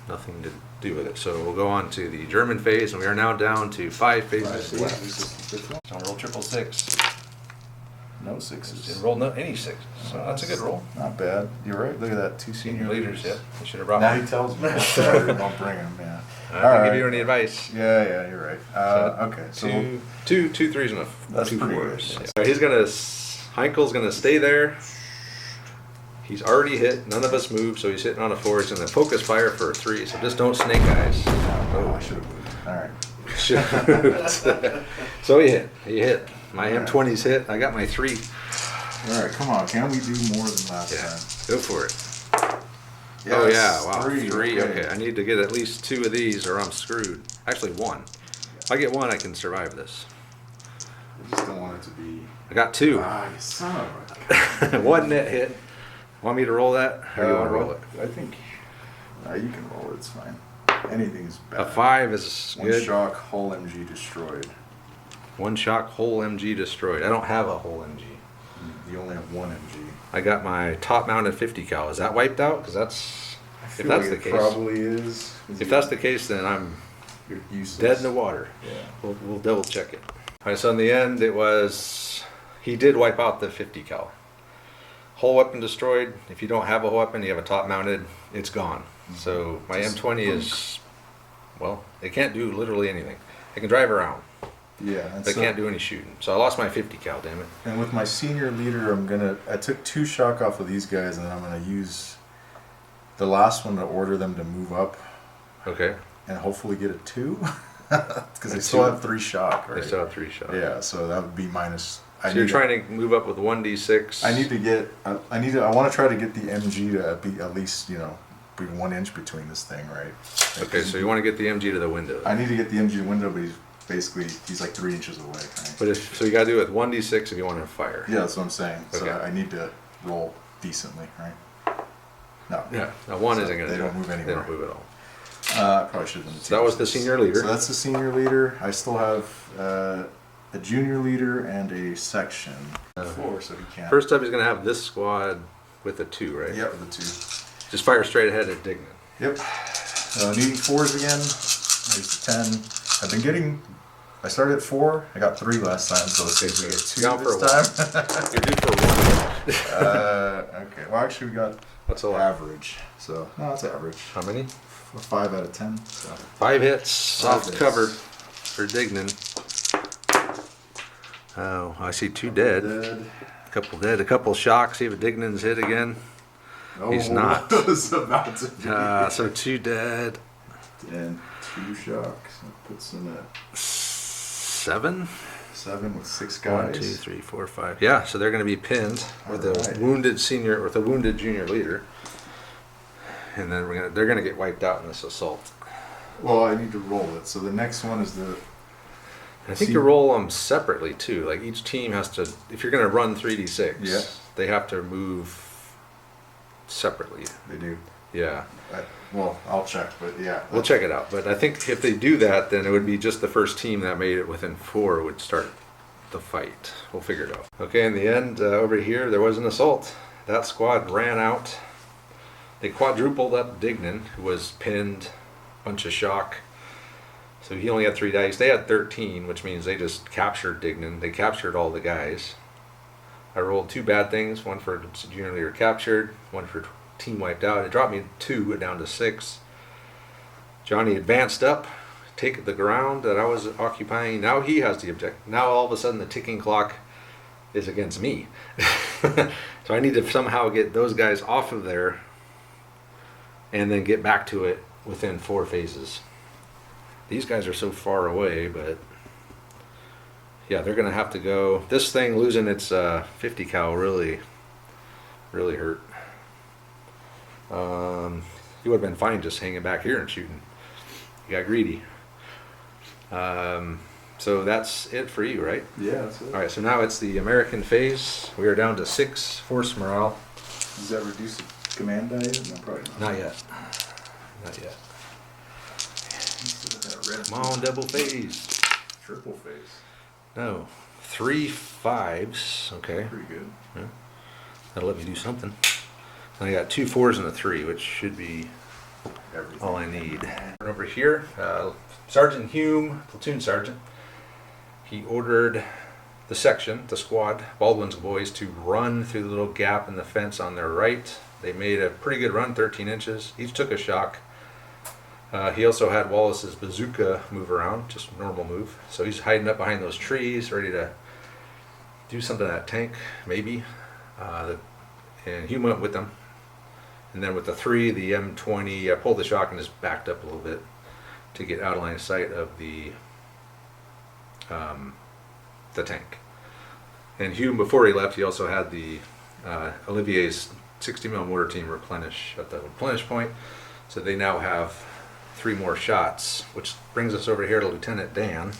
nothing to do with it. So we'll go on to the German phase, and we are now down to 5 phases left. Don't roll 666. No sixes. Didn't roll any 6s, so that's a good roll. Not bad. You're right. Look at that. 2 senior leaders. Yeah, I should have brought Now one. he tells me. Don't bring him. Yeah. I didn't give you any advice. Yeah, you're right. Okay, so Two threes and That's two pretty fours. good. Yeah. He's Heinkel's gonna stay there. He's already hit. None of us moved, so he's hitting on a 4. He's gonna focus fire for a 3. So just don't snake eyes. oh, I should have moved. All right. Shoot. So he hit. He hit. My M20's hit. I got my 3. All right, come on. Can we do more than last Yeah. time? Go for it. Yes, Oh yeah, wow. 3. 3. Okay. I need to get at least 2 of these or I'm screwed. Actually 1. If I get 1, I can survive this. I just don't want it to be. I got 2. Ah, you son of a. 1 net hit. Want me to roll that? Or do you want to roll it? I think you can roll it. It's fine. Anything's bad. A 5 is One good. shock, hull MG destroyed. 1 shock, whole MG destroyed. I don't have a whole MG. You only have 1 MG. I got my top mounted 50 cal. Is that wiped out? Because that's if feel that's like the it case. probably is. If that's the case, then I'm You're useless. dead in the water. Yeah. We'll double check it. All right. So in the end, it was he did wipe out the 50 cal. Whole weapon destroyed. If you don't have a weapon, you have a top mounted. It's gone. So my M20 is well, it can't do literally anything. It can drive around. Yeah, and But it can't do any shooting. So I lost my 50 cal. Damn it. And with my senior leader, I took 2 shock off of these guys, and then I'm gonna use the last one to order them to move up, Okay. and hopefully get a 2, because they A still 2. have 3 shock, right? They still have 3 shots. Yeah, so that would be minus. So you're trying to move up with 1d6. I need to get. I want to try to get the MG to be at least be 1 inch between this thing, right? Okay, so you want to get the MG to the window. I need to get the MG window, but he's like 3 inches away, right? But so you got to do it with 1d6 if you want to fire. Yeah, that's what I'm saying. So Okay. I need to roll decently, right? No. Yeah. Now 1 So isn't going to. they don't move They anywhere. don't move at all. I probably should have done the So that was the teams. senior leader. So that's the senior leader. I still have a junior leader and a section 4, so he can't. First up, he's going to have this squad with a 2, right? Yep, the 2. Just fire straight ahead at Dignan. Yep. Needing 4s again. There's the 10. I've been getting. I started at 4. I got 3 last time, so let's see if we get 2 Gone for this a time. You're due for 1. Okay. Well, actually, we got That's a lot. average. So no, that's average. How many? 5 out of 10. So 5 hits. 5 Soft hits. covered for Dignan. Oh, I see 2 dead. A couple dead. A couple shocks. See if Dignan's hit again. Oh, He's not. it was about to be. So 2 dead. And 2 shocks. That puts him at 7. 7 with 6 1, guys. 2, 3, 4, 5. Yeah, so they're going to be pinned with Alright. a wounded junior leader, and then they're going to get wiped out in this assault. Well, I need to roll it. So the next one is the. I think you roll them separately too. Like each team has to, if you're going to run 3d6, Yeah. they have to move separately. They do. Yeah, Well, I'll check, but yeah. we'll check it out. But I think if they do that, then it would be just the first team that made it within 4 would start the fight. We'll figure it out. Okay, in the end, over here, there was an assault. That squad ran out. They quadrupled up Dignan, who was pinned, bunch of shock. So he only had 3 dice. They had 13, which means they just captured Dignan. They captured all the guys. I rolled 2 bad things, one for junior leader captured, one for team wiped out. It dropped me 2 down to 6. Johnny advanced up, take the ground that I was occupying. Now he has the objective. Now all of a sudden the ticking clock is against me. So I need to somehow get those guys off of there and then get back to it within 4 phases. These guys are so far away, but yeah, they're gonna have to go. This thing losing its 50 cal really hurt. You would have been fine just hanging back here and shooting. You got greedy. So that's it for you, right? Yeah, that's it. All right, so now it's the American phase. We are down to 6 force morale. Does that reduce the command die yet? No, probably not. Not yet. Not yet. That red Come on, double phase. triple phase. No, 3 5s. Okay, Pretty good. yeah. That'll let me do something. And I got 2 4s and a 3, which should be Everything. all I need. Over here, Sergeant Hume, platoon sergeant, he ordered the section, the squad, Baldwin's boys, to run through the little gap in the fence on their right. They made a pretty good run, 13 inches. Each took a shock. He also had Wallace's bazooka move around, just a normal move. So he's hiding up behind those trees, ready to do something to that tank, maybe. And Hume went with them. And then with the 3, the M20 pulled the shock and just backed up a little bit to get out of line of sight of the tank. And Hume, before he left, he also had the Olivier's 60mm mortar team replenish at the replenish point. So they now have 3 more shots, which brings us over here to Lieutenant Dan.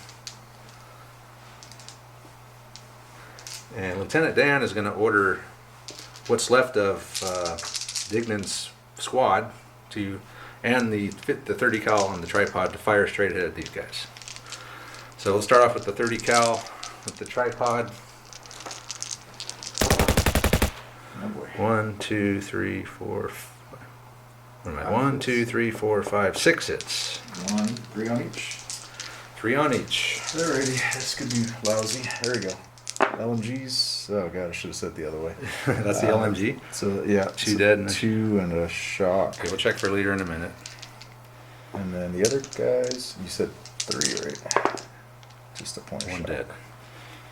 And Lieutenant Dan is going to order what's left of Dignan's squad and the 30 cal on the tripod to fire straight ahead at these guys. So we'll start off with the 30 cal with the tripod. Oh boy. 1, 2, 3, 4. What am I? 1, 2, 3, 4, 5, 6 hits. 1, 3 on each. 3 on each. Alrighty, this could be lousy. There we go. LMGs. Oh god, I should have said it the other way. That's the LMG. So yeah, 2 so dead and 2 and a shock. Okay, we'll check for leader in a minute. And then the other guys, you said 3, right? Just a point. 1 shot. dead.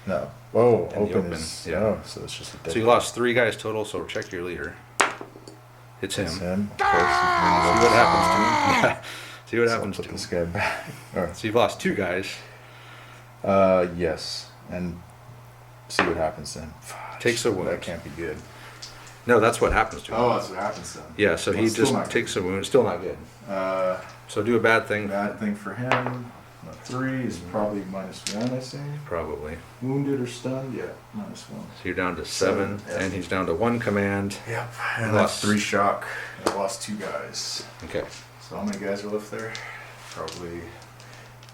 No. Oh, In the open open, is. yeah. Oh, so it's just a dead. So you lost 3 guys total, so check your leader. It's him. It's See him. what happens to him. See what So happens put to this him. guy back. Alright. So you've lost 2 guys. Yes. And see what happens then. Takes a wound. That can't be good. No, that's what happens to him. Oh, that's what happens then. Yeah, so Well, he it's still just not takes a wound. It's still not good. good. So do a bad thing. Bad thing for him. A 3 is probably -1, I say. Probably. Wounded or stunned? Yeah, -1. So you're down to 7, Yeah. and he's down to 1 command. Yep. And Lost- that's 3 shock. I lost 2 guys. Okay. So how many guys are left there? Probably.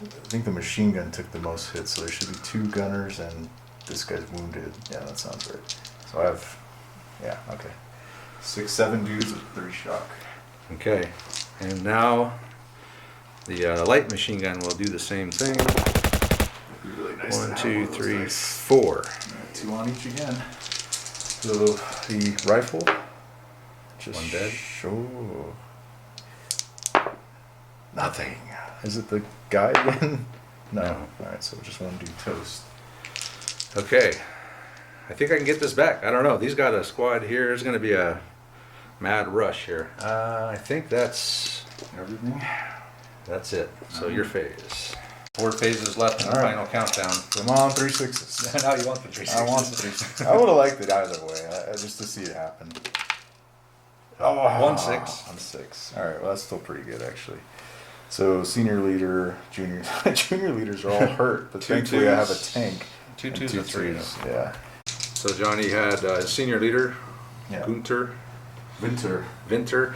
I think the machine gun took the most hits, so there should be 2 gunners and this guy's wounded. Yeah, that sounds right. So I have, yeah, okay. 6, 7 dudes with 3 shock. Okay. And now the light machine gun will do the same thing. It'd be really nice 1, to have 2, one of those 3, dice. 4. Alright, 2 on each again. So the rifle. Just 1 dead. Show. Nothing. Is it the guy again? No. No. Alright, so we just want to do toast. Okay. I think I can get this back. I don't know. These got a squad here. There's going to be a mad rush here. I think that's Everything. it. So your phase. 4 phases left in the All right. final countdown. Come on, 3 6s. Now you want the 3 I want 3 6s. I would have liked it either way, just to see it happen. Oh, 1 6. I'm 6. All right, well that's still pretty good actually. So senior leader, junior junior leaders are all hurt, but 2 thankfully I have a 2s. tank. 2 and 2s and 3s. Yeah. So Johnny had his senior leader, Yeah. Gunter. Winter. Vinter.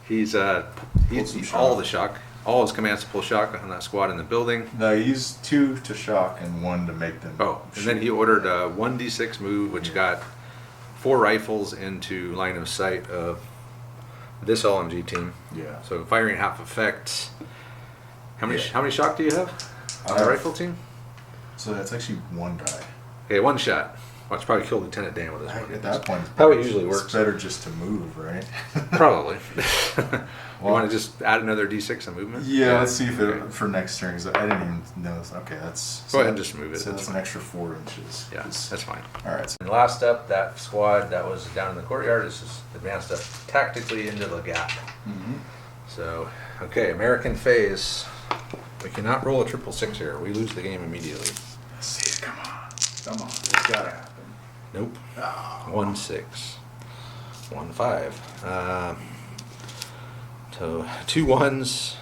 he's some shock. all the shock. All his commands to pull shock on that squad in the building. No, he used 2 to shock and 1 to make them. Oh, and then he ordered a 1d6 move, which got 4 rifles into line of sight of this LMG team. Yeah. So firing half effect. How many Yeah. how many shock do you have on the rifle team? So that's actually 1 die. Okay, 1 shot. Watch, probably kill Lieutenant Dan with this one. At that point, How it usually it's works. better just to move, right? Probably. You want to just add another D6 of movement? Yeah, let's see if Okay. it for next turn. 'Cause I didn't even know this. Okay, that's Go ahead and just move it. So That's that's an fine. extra 4 inches. Yeah, that's fine. All right. So And last up, that squad that was down in the courtyard is just advanced up tactically into the gap. So, okay, American phase. We cannot roll a 666 here. We lose the game immediately. let's see. Come on. It's gotta happen. Nope. Oh. 1 6. 1 5. So 2 1s,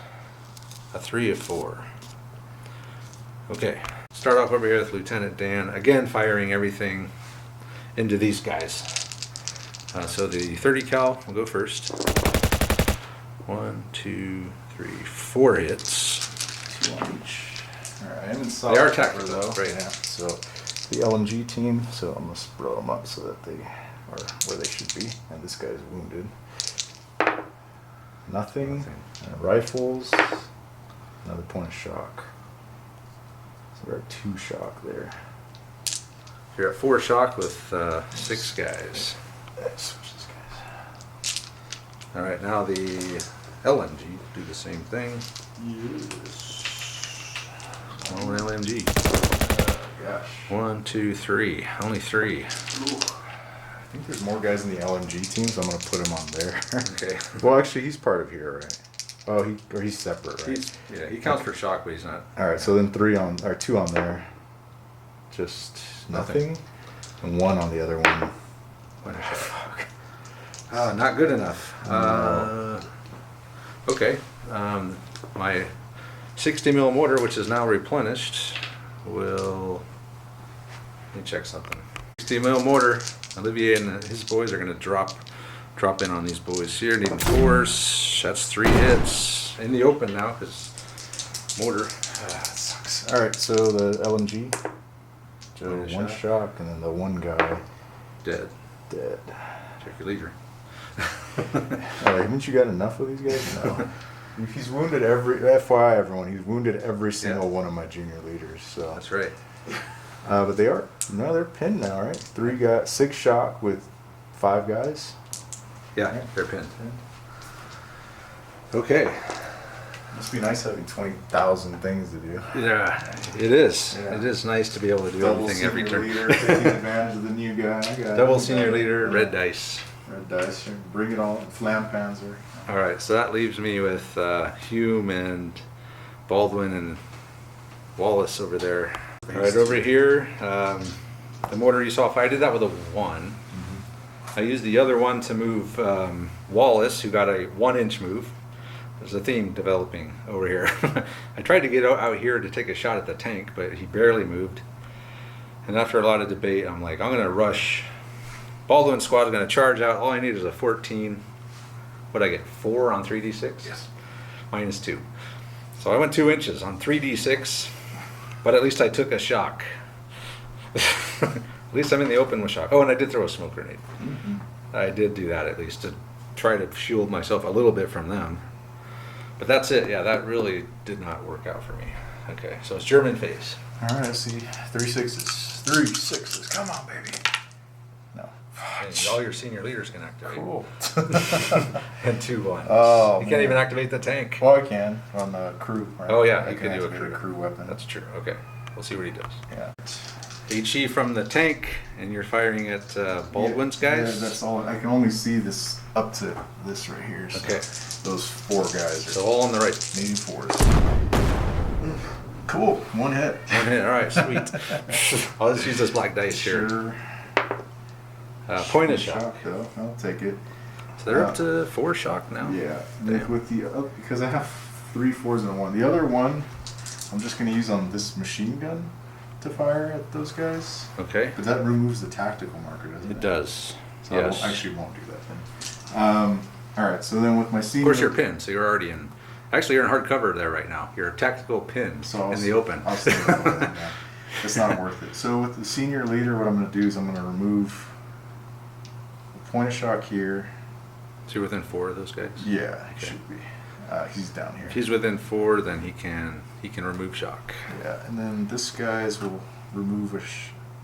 a 3, a 4. Okay. Start off over here with Lieutenant Dan. Again, firing everything into these guys. So the 30 cal will go first. 1, 2, 3, 4 hits. 2 on each. All right. I'm in They are soft tactical, though. right. Yeah. So the LMG team. So I'm gonna spread them up so that they are where they should be. And this guy's wounded. Nothing. And rifles. Another point of shock. So we're at 2 shock there. You're at 4 shock with 6 guys. Let's switch these guys. All right, now the LMG do the same thing. Yes. Oh, an LMG. Gosh. 1, 2, 3. Only 3. I think there's more guys in the LMG team, so I'm gonna put him on there. Okay. Well, actually, he's part of here, right? Oh, he's separate, right? He counts for shock, but he's not. All right, so then 2 on there. Just nothing, and 1 on the other one. What a shock. Not good enough. No. Okay. My 60 mil mortar, which is now replenished, will. Let me check something. 60 mil mortar. Olivier and his boys are going to drop in on these boys here. Needing 4s. That's 3 hits in the open now because mortar. That sucks. All right, so the LMG. So One 1 shot. shock, and then the 1 guy Dead. dead. Check your leader. All right, haven't you got enough of these guys? No. He's wounded FYI, everyone. He's wounded every single one of my junior leaders. So. That's right. But they're pinned now, right? 6 shock with 5 guys. Yeah, they're pinned. Okay. Must be nice having 20,000 things to do. Yeah, it is. Yeah. It is nice to be able to do everything every turn. Leader, taking advantage of the new guy. Double senior leader, red dice. Red dice. Bring it on. Flampanzer. All right, so that leaves me with Hume and Baldwin and Wallace over there. All right, over here, the mortar you saw, if I did that with a 1, I used the other one to move Wallace, who got a 1-inch move. There's a theme developing over here. I tried to get out here to take a shot at the tank, but he barely moved. And after a lot of debate, I'm like, I'm going to rush. Baldwin's squad is going to charge out. All I need is a 14. What I get? 4 on 3d6? Yes. Minus 2. So I went 2 inches on 3d6, but at least I took a shock. At least I'm in the open with shock. Oh, and I did throw a smoke grenade. I did do that at least to try to shield myself a little bit from them. But that's it. Yeah, that really did not work out for me. Okay, so it's German phase. All right, let's see. 3 6s. 3 6s. Come on, baby. No. And all your senior leaders can activate. Cool. And 2 1s. Oh, you can't man. even activate the tank. Well, I can on the crew. Right? Oh yeah, I you can do a activate crew. weapon. That's true. Okay, we'll see what he does. Yeah. HE from the tank, and you're firing at Baldwin's guys. Yeah, that's all. I can only see this up to this right here. So Okay. Those 4 guys are So all on the right. maybe 4s. Cool. 1 hit. 1 hit. All right, sweet. I'll just use this black dice here. Sure. Point of shock. Though. I'll take it. So they're up to 4 shock now. Yeah. Damn. With the because I have 3 4s and a 1. The other one, I'm just gonna use on this machine gun to fire at those guys. Okay. But that removes the tactical marker, doesn't it? It does. So Yes. I actually won't do that then. All right. So then with my Of senior. course, you're pinned, so you're already in. Actually, you're in hard cover there right now. You're a tactical pin in the open. I'll stay with it, yeah. It's not worth it. So with the senior leader, what I'm going to do is I'm going to remove the point of shock here. So you're within 4 of those guys. Yeah, he Okay. should be. He's down here. If he's within 4, then he can remove shock. Yeah, and then this guy's will remove a.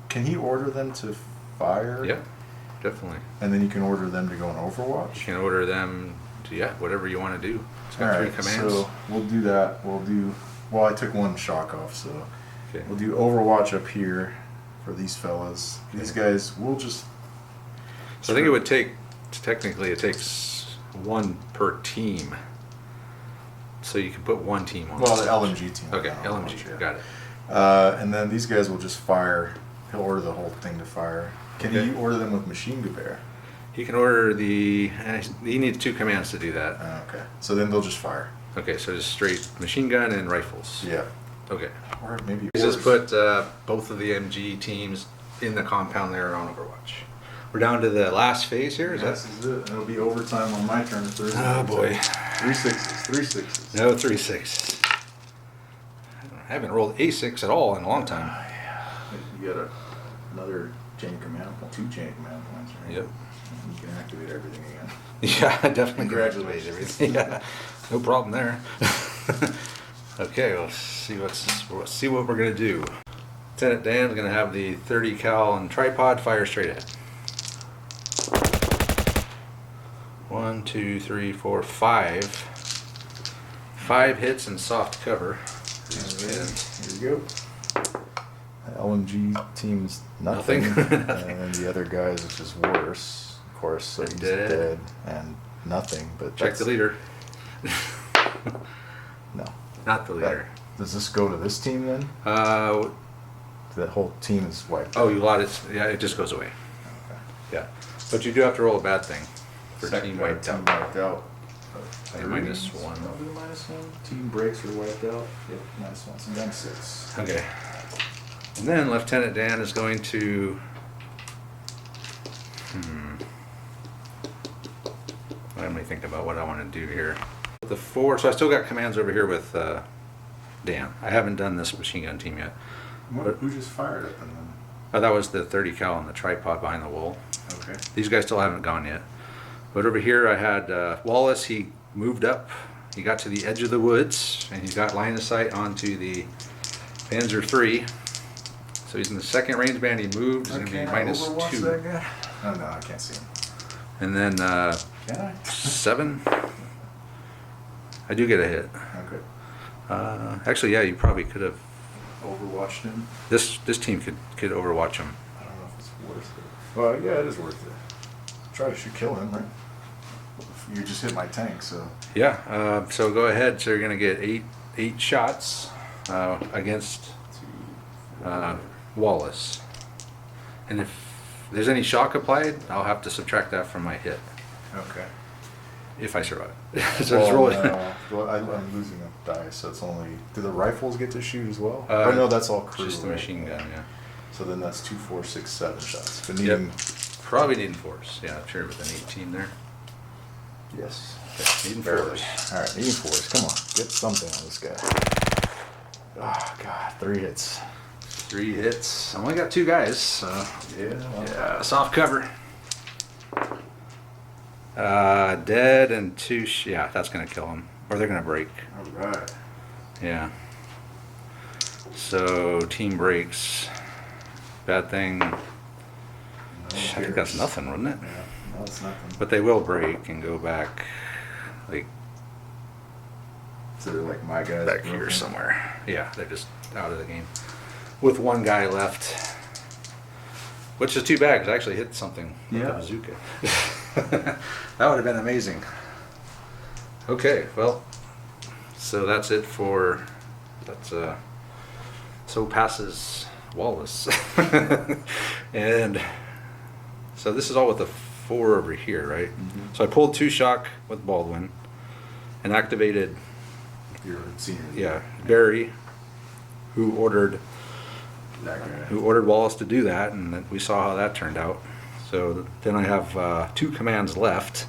Can he order them to fire. Yeah, definitely. And then you can order them to go in You Overwatch. can order them to, yeah, whatever you want to do. It's got 3 commands. So we'll do that. Well, I took one shock off, so Okay. we'll do Overwatch up here for these fellas. These guys, we'll just. So I think it would take, technically it takes 1 per team. So you can put 1 team on. Well, the LMG team. Okay, not LMG, Overwatch, yeah. got it. And then these guys will just fire. He'll order the whole thing to fire. Can Okay. you order them with machine gun bear? He can order he needs 2 commands to do that. Okay. So then they'll just fire. Okay, so just straight machine gun and rifles. Yeah. Okay. Or maybe. Let's just put both of the MG teams in the compound there on Overwatch. We're down to the last phase here, is This that? is it. It'll be overtime on my turn if there's. Oh boy. 3 sixes. 3 sixes. No, 3-6. I haven't rolled A6 at all in a long time. Yeah. You got another chain command point, 2 chain command points, right? Yep. You can activate everything again. Yeah, I definitely Congratulations. congratulate everything. Yeah, no problem there. Okay, let's see what we're gonna do. Lieutenant Dan's gonna have the 30 cal and tripod fire straight ahead. 1, 2, 3, 4, 5. 5 hits and soft cover. Here we go. The LMG team's nothing. Nothing. And then the other guys, it's just worse. Of course, so he's Dead. dead and nothing. But Check the leader. No. Not the leader. Does this go to this team then? The whole team is wiped. Oh, you lot it. Yeah, it just goes away. Okay. Yeah, but you do have to roll a bad thing for Second team guy, wiped team out. wiped out. A -1. I'll do -1. Team breaks are wiped out. Yep, -1. So down to 6. Okay. And then Lieutenant Dan is going to. Let me think about what I want to do here. The 4. So I still got commands over here with Dan. I haven't done this machine gun team yet. Who just fired it then? Oh, that was the 30 cal and the tripod behind the wall. Okay. These guys still haven't gone yet. But over here I had Wallace. He moved up. He got to the edge of the woods, and he got line of sight onto the Panzer III. So he's in the 2nd range band. He moved. He's going to be -2. That guy? Oh no, I can't see him. And then Can I? 7. I do get a hit. Okay. Actually, yeah, you probably could have. Overwatched him. This team could overwatch him. I don't know if it's worth it. Well, yeah, it is worth it. Try to shoot kill him, right? You just hit my tank, so. Yeah. So go ahead. So you're going to get 8 shots against Wallace. And if there's any shock applied, I'll have to subtract that from my hit Okay. if I survive. So it's rolling. Well, I'm losing a die, so it's only. Do the rifles get to shoot as well? Uh, Oh no, that's all crew. Just the right? machine gun, yeah. So then that's 2, 4, 6, 7 shots. But Yep. needing. Probably needing force. Yeah, I'm sure with an 18 there. Yes. Okay, needing Barely. force. All right, needing force. Come on, get something on this guy. Oh God, 3 hits. 3 hits. I only got 2 guys, so. Yeah. Well, Yeah, soft cover. Dead and 2. Yeah, that's gonna kill them, or they're gonna break. All right. Yeah. So team breaks. Bad thing. No I think that's cares. nothing, wouldn't it? Yeah. No, it's nothing. But they will break and go back, like So they're like my guys. back here somewhere. Yeah, they're just out of the game with 1 guy left, which is too bad because I actually hit something with Yeah. the bazooka. That would have been amazing. Okay, well, so that's it for so passes Wallace, and so this is all with the 4 over here, right? Mhm. So I pulled 2 shock with Baldwin and activated, Your senior. yeah, Barry, who ordered That guy. Wallace to do that, and then we saw how that turned out. So then I have 2 commands left.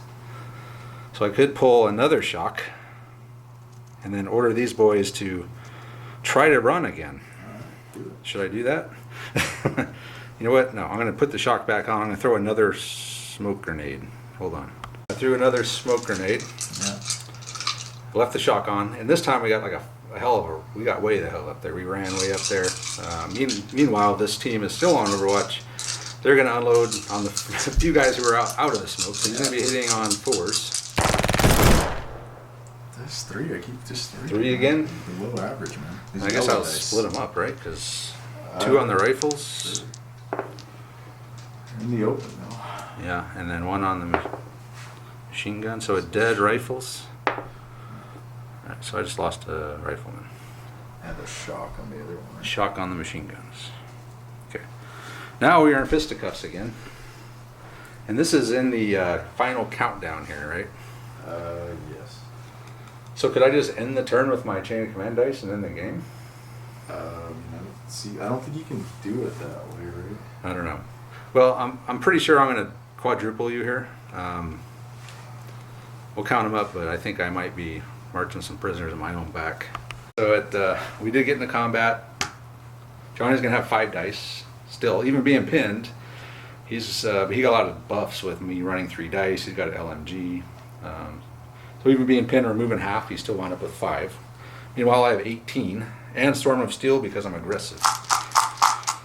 So I could pull another shock and then order these boys to try to run again. Should I do that? You know what? No, I'm going to put the shock back on. I'm going to throw another smoke grenade. Hold on. I threw another smoke grenade. Yeah. Left the shock on, and this time we got like a hell of a. We got way the hell up there. We ran way up there. Meanwhile, this team is still on Overwatch. they're going to unload on the few guys who are out of the smoke. So he's going to be hitting on 4s. That's 3. I keep just 3. 3 again? Below average, man. These I guess yellow I'll dice. split them up, right? Because 2 on the rifles. In the open, though. Yeah, and then 1 on the machine gun. So a dead rifles. Alright, so I just lost a rifleman. And a shock on the other one. Shock on the machine guns. Okay. Now we are in fisticuffs again. And this is in the final countdown here, right? Yes. So could I just end the turn with my chain of command dice and end the game? I don't think you can do it that way, right? I don't know. Well, I'm pretty sure I'm going to quadruple you here. We'll count them up, but I think I might be marching some prisoners in my own back. So we did get into combat. Johnny's going to have 5 dice. Still, even being pinned, he got a lot of buffs with me running 3 dice. He's got an LMG. So even being pinned or moving half, he still wound up with 5. Meanwhile, I have 18 and Storm of Steel because I'm aggressive.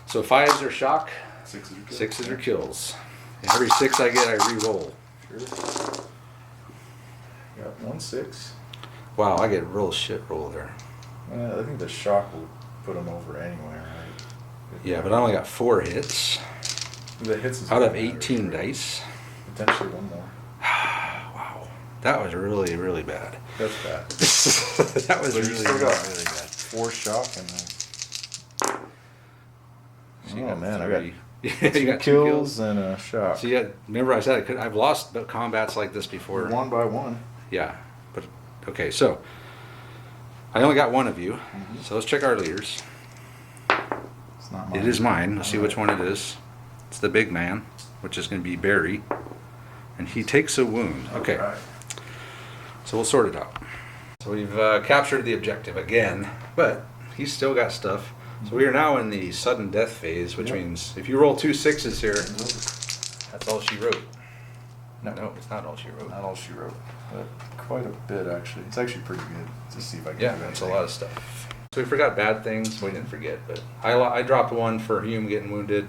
So 5s are shock, 6s are kills. And every 6 I get, I re-roll. Sure. Got 1 6. Wow, I get real shit roll there. I think the shock will put him over anyway, right? Yeah, but I only got 4 hits The hits is out of what matters, 18 right? dice. Potentially 1 more. Wow, that was really, really bad. That's bad. That was But really, you still got really bad. 4 shock and So you oh got man, 3. I got Yeah, 2 you got 2 kills and a shock. So yeah, remember I said I've lost combats like this before. 1 by 1. Yeah, but okay, so I only got 1 of you. So let's check our leaders. It's not mine. It is mine. Let's see which one it is. It's the big man, which is going to be Barry, and he takes a wound. Okay, Alright. so we'll sort it out. So we've captured the objective again, but he's still got stuff. So we are now in the sudden death phase, which Yep. means if you roll 2 6s here, that's all she wrote. No, it's not all she wrote. Not all she wrote, but quite a bit actually. It's actually pretty good to see if I can Yeah, do that's a anything. lot of stuff. So we forgot bad things. We didn't forget, but I dropped 1 for Hume getting wounded.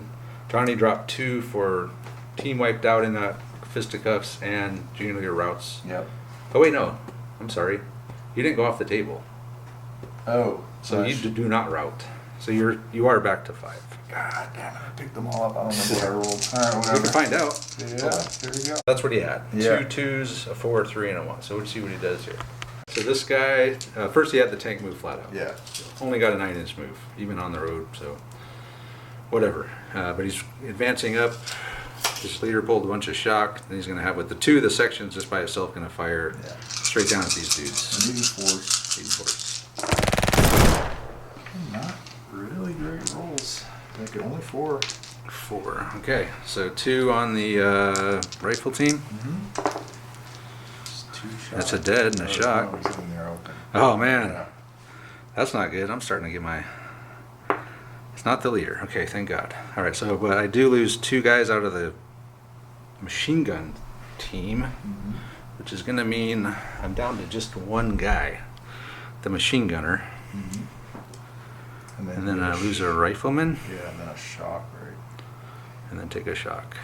Johnny dropped 2 for team wiped out in that fisticuffs and junior leader routes. Yep. Oh wait, no, I'm sorry. You didn't go off the table, Oh, so you do not route. So you are back to 5. God damn it! I picked them all up. I don't remember what I rolled. All right, We whatever. can find out. Yeah, here we go. That's what he had. Yeah. 2 2s, a 4, a 3, and a 1. So we'll see what he does here. So this guy, first he had the tank move flat out. Yeah. Only got a 9-inch move, even on the road, so whatever. But he's advancing up. His leader pulled a bunch of shock. Then he's going to have with the 2, the section's just by itself going to fire Yeah. straight down at these dudes. Maybe 4s. 84s. Not really great rolls. Like only 4. 4. Okay, so 2 on the rifle team. Just 2 shots. That's a dead and a shock. No, he's in there open. Oh man, Yeah. that's not good. I'm starting to get my. It's not the leader. Okay, thank God. All right, so but I do lose 2 guys out of the machine gun team, which is going to mean I'm down to just 1 guy, the machine gunner, and then I lose a rifleman, Yeah, and then a shock, right? and then take a shock.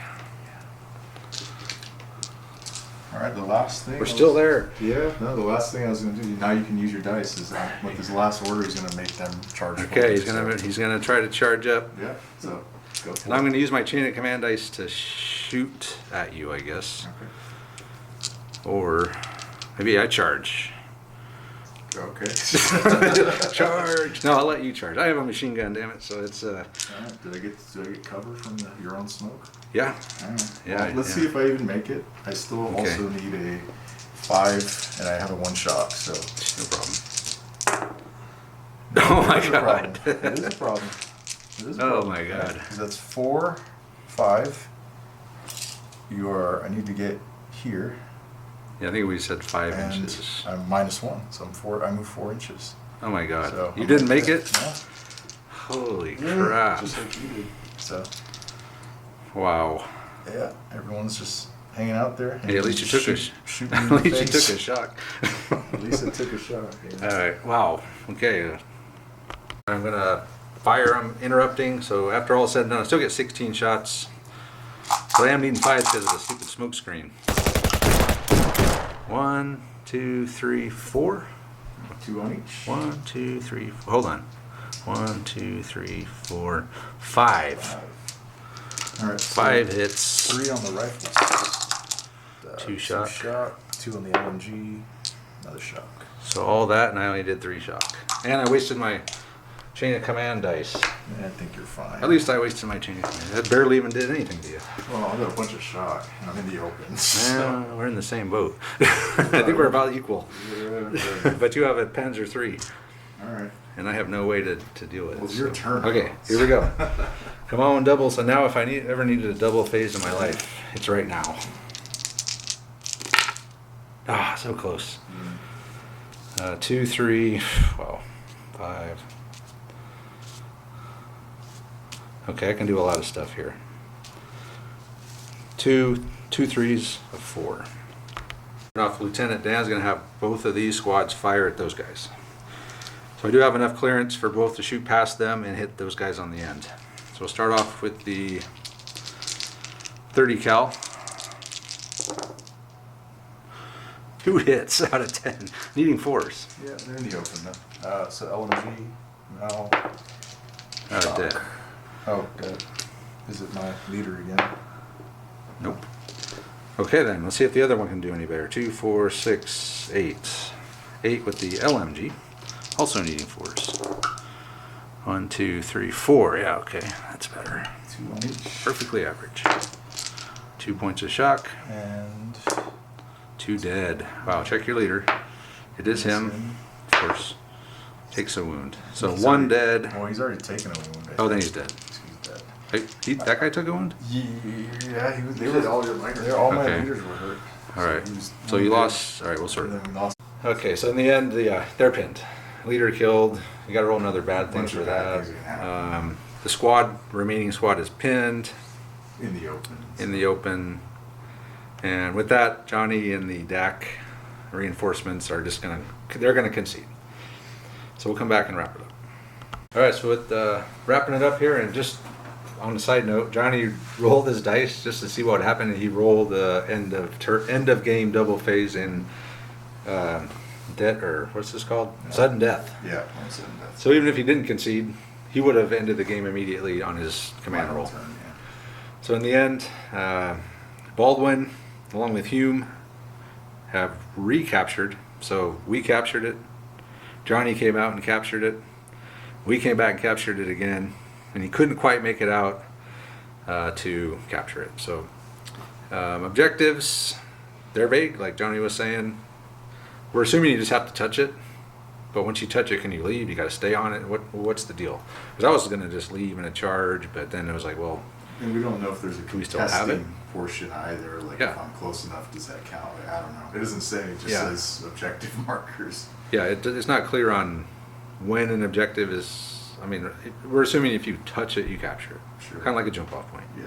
All right, the last thing. We're still there. Yeah, no, the last thing I was going to do, now you can use your dice, is with his last order, he's going to make them charge. Okay, he's forward, gonna try to charge up, Yeah, so go for and I'm gonna use my chain of command dice to shoot at you, I guess, Okay. or maybe I charge. Okay. Charge! No, I'll let you charge. I have a machine gun, damn it. So it's All right, did I get cover from your own smoke? yeah. All right. Yeah, Well, let's yeah. see if I even make it. I still Okay. also need a 5, and I have a 1 shock, so. No problem. Oh my It is a God. problem. It is a problem. It is a Oh problem. my God. Okay, that's 4, 5. I need to get here, Yeah, I think we said 5 and inches. I'm -1, so I move 4 inches. Oh my God. So You I'm didn't like make it? No. Holy Yeah, crap. just like you did. So, Wow. yeah, everyone's just hanging out there. Hey, at least you took shoot a me in the at least you face. took a shock. At least I took a shot. Yeah. All right. Wow. Okay. I'm gonna fire. I'm interrupting. So after all is said and done, I still get 16 shots. But I am needing 5 because of the stupid smoke screen. 1, 2, 3, 4. 2 on each. 1, 2, 3. Hold on. 1, 2, 3, 4, 5. All right. So 5 hits. 3 on the rifle. 2 shock. 2 on the LMG. Another shock. So all that, and I only did 3 shock. And I wasted my chain of command dice. I think you're fine. At least I wasted my chain of command. That barely even did anything to you. Well, I got a bunch of shock, and I'm in the open. So. Well, we're in the same boat. I think we're about equal. Yeah, But you have a Panzer III, all right. and I have no way to deal with it. Well, it's your turn. Okay, here we go. Come on, double. So now if I ever needed a double phase in my life, it's right now. Ah, so close. 2, 3, well, 5. Okay, I can do a lot of stuff here. 2 3s of 4. Off, Lieutenant Dan's going to have both of these squads fire at those guys. So I do have enough clearance for both to shoot past them and hit those guys on the end. So we'll start off with the 30 cal. 2 hits out of 10, needing 4s. Yeah, they're in the open though. So LMG, no. Dead. Oh, good. Is it my leader again? Nope. Okay then, let's see if the other one can do any better. 2, 4, 6, 8. 8 with the LMG, also needing 4s. 1, 2, 3, 4. Yeah, okay, that's better. 2 on each. Perfectly average. 2 points of shock. And 2 dead. Wow, check your leader. It is him. Of course. Takes a wound. So he's 1 already, dead. Oh, he's already taken a wound. Oh, then he's dead. He's dead. Hey, that guy took a wound? Yeah, he was. They Did were all your minors. All my Okay. leaders were hurt. All right. he was So you wounded, lost. All right, we'll sort And it. then we lost. Okay, so in the end, they're pinned. Leader killed. You got to roll another bad thing Bunch for of bad that. things are gonna happen. The remaining squad is pinned In the open. in the open. And with that, Johnny and the DAC reinforcements are just they're gonna concede. So we'll come back and wrap it up. All right, so with wrapping it up here, and just on a side note, Johnny rolled his dice just to see what happened, and he rolled end of game double phase in death, or what's this called? Sudden death. Yeah, one sudden death. So even if he didn't concede, he would have ended the game immediately on his command roll. Turn, yeah. So in the end, Baldwin, along with Hume, have recaptured. So we captured it. Johnny came out and captured it. We came back and captured it again, and he couldn't quite make it out to capture it. So objectives, they're vague, like Johnny was saying. We're assuming you just have to touch it, but once you touch it, can you leave? You got to stay on it. What's the deal? Because I was going to just leave in a charge, but then it was like, well, And we don't know if there's a we still have it? contesting portion either. Like Yeah. if I'm close enough, does that count? I don't know. It doesn't say. It just Yeah. says objective markers. yeah, it's not clear on when an objective is. I mean, we're assuming if you touch it, you capture it. Sure. Kind of like a jump off point. Yeah.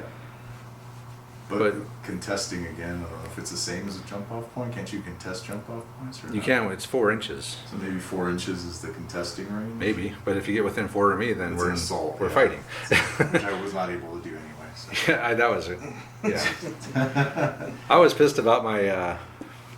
But- But contesting again, I don't know if it's the same as a jump off point. Can't you contest jump off points? Or You not? can. It's 4 inches, So maybe 4 inches is the contesting range. maybe. But if you get within 4 of me, then It's we're an assault. we're yeah. fighting. Which I was not able to do anyway. So. Yeah, that was it. Yeah. I was pissed about my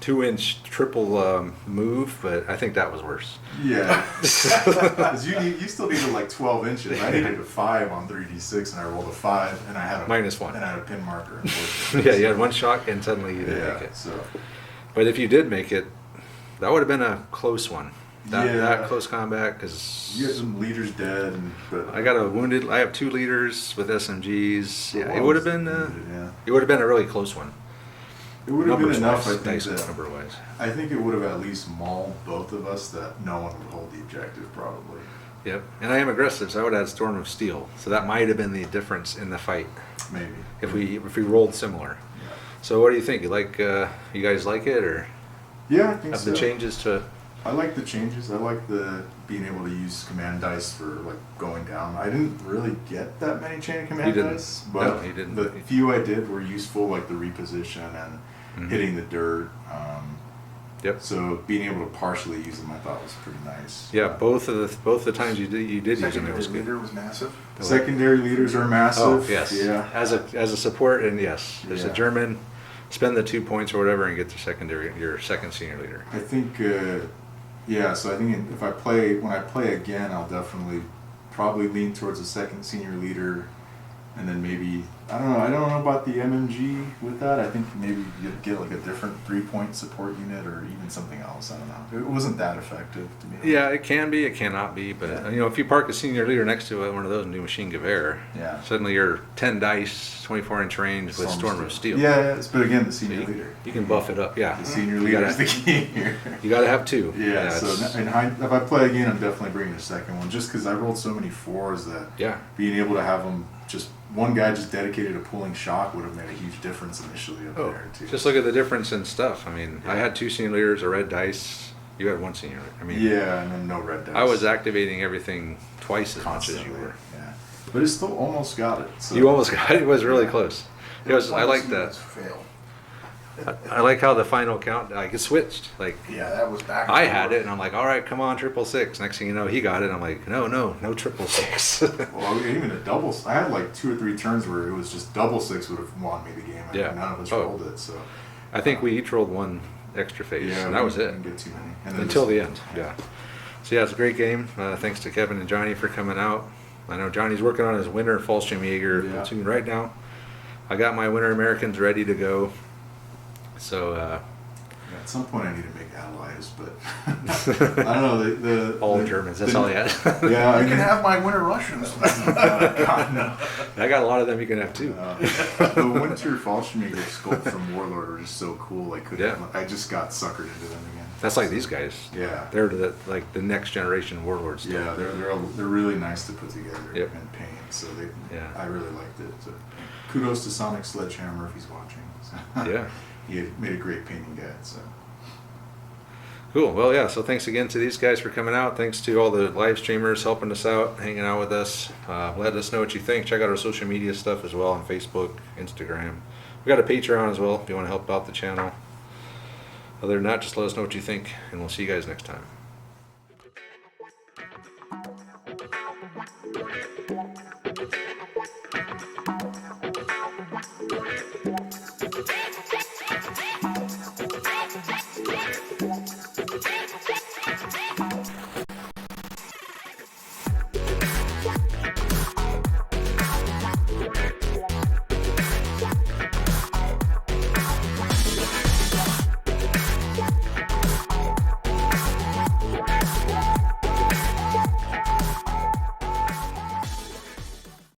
2-inch triple move, but I think that was worse. Yeah. 'Cause you still needed like 12 inches. I needed a 5 on 3d6, and I rolled a 5, and I had a -1. and I had a pin marker. Unfortunately. Yeah, you had 1 shock, and suddenly you didn't Yeah. make it. So But if you did make it, that would have been a close one. That Yeah. close combat, because you had some leaders dead, but I got a wounded. I have 2 leaders with SMGs. Yeah, Well, it would have been. yeah. It would have been a really close one. It would have been Numbers enough. wise, I think dice that, number wise. I think it would have at least mauled both of us. That no one would hold the objective probably. Yep. And I am aggressive, so I would have had Storm of Steel. So that might have been the difference in the fight Maybe if we rolled similar. Yeah. So what do you think? You guys like it, or Yeah, I think have so. the changes to? I like the changes. I like the being able to use command dice for like going down. I didn't really get that many chain of command You didn't. dice, but No, you didn't. the few I did were useful, like the reposition and Mhm. hitting the dirt. Yep. So being able to partially use them, I thought was pretty nice. Yeah, both the times you did use them, it Secondary was good. leader was massive. Secondary leaders are massive. Oh yes, Yeah. As a support, and yes, as a Yeah. German, spend the 2 points or whatever and get the secondary, your second senior leader. I think, yeah. So I think when I play again, I'll definitely probably lean towards a second senior leader, and then maybe I don't know about the MMG with that. I think maybe you'd get like a different 3-point support unit or even something else. I don't know. It wasn't that effective to me. Yeah, it can be, it cannot be, but Yeah. you know, if you park a senior leader next to one of those and do machine gewehr, Yeah. suddenly you're 10 dice, 24-inch range with Storm of Steel. Yeah, but again, the So senior you, leader. you can buff it up. Yeah, The senior You leader is gotta- the key here. You got to have two. Yeah, so it's- if I play again, I'm definitely bringing a second one, just because I rolled so many 4s that yeah. being able to have them just one guy just dedicated to pulling shock would have made a huge difference initially up Oh, there too. just look at the difference in stuff. I mean, I had 2 senior leaders, a red dice. You had 1 senior leader. I mean, Yeah, and then no red dice. I was activating everything twice as much as you Constantly, were. Yeah, but it still almost got it. So. You almost got it. It was really close. It was. I like that. Units failed. I like how the final count. Like it switched. Like Yeah, that was back. I and had forth. it, and I'm like, all right, come on, 666. Next thing you know, he got it. I'm like, no, 666. Well, even a double. I had like 2 or 3 turns where it was just double 6 would have won me the game. And Yeah. none of us Oh. rolled it. So I think we each rolled 1 extra phase, yeah, and that was we it. didn't get too many. And then Until just- the end, yeah. So yeah, it's a great game. Thanks to Kevin and Johnny for coming out. I know Johnny's working on his winter Fallschirm Jaeger Yeah. platoon right now. I got my winter Americans ready to go. So Yeah, at some point, I need to make allies, but I don't know. The all the, Germans. That's the- all I had. Yeah, I You can mean, have my winter Russians. God, no. I got a lot of them. You can have too. The winter Fallschirmjäger sculpt from Warlord are just so cool. I couldn't. Yeah. I just got suckered into them again. That's like these guys. Yeah. They're like the next generation warlords. Yeah, they're really nice to put together Yep. and paint. So Yeah. I really liked it. So kudos to Sonic Sledgehammer if he's watching. So, Yeah. he had made a great painting guide. So Cool. Well, yeah. So thanks again to these guys for coming out. Thanks to all the live streamers helping us out, hanging out with us. Let us know what you think. Check out our social media stuff as well on Facebook, Instagram. We got a Patreon as well if you want to help out the channel. Other than that, just let us know what you think, and we'll see you guys next time.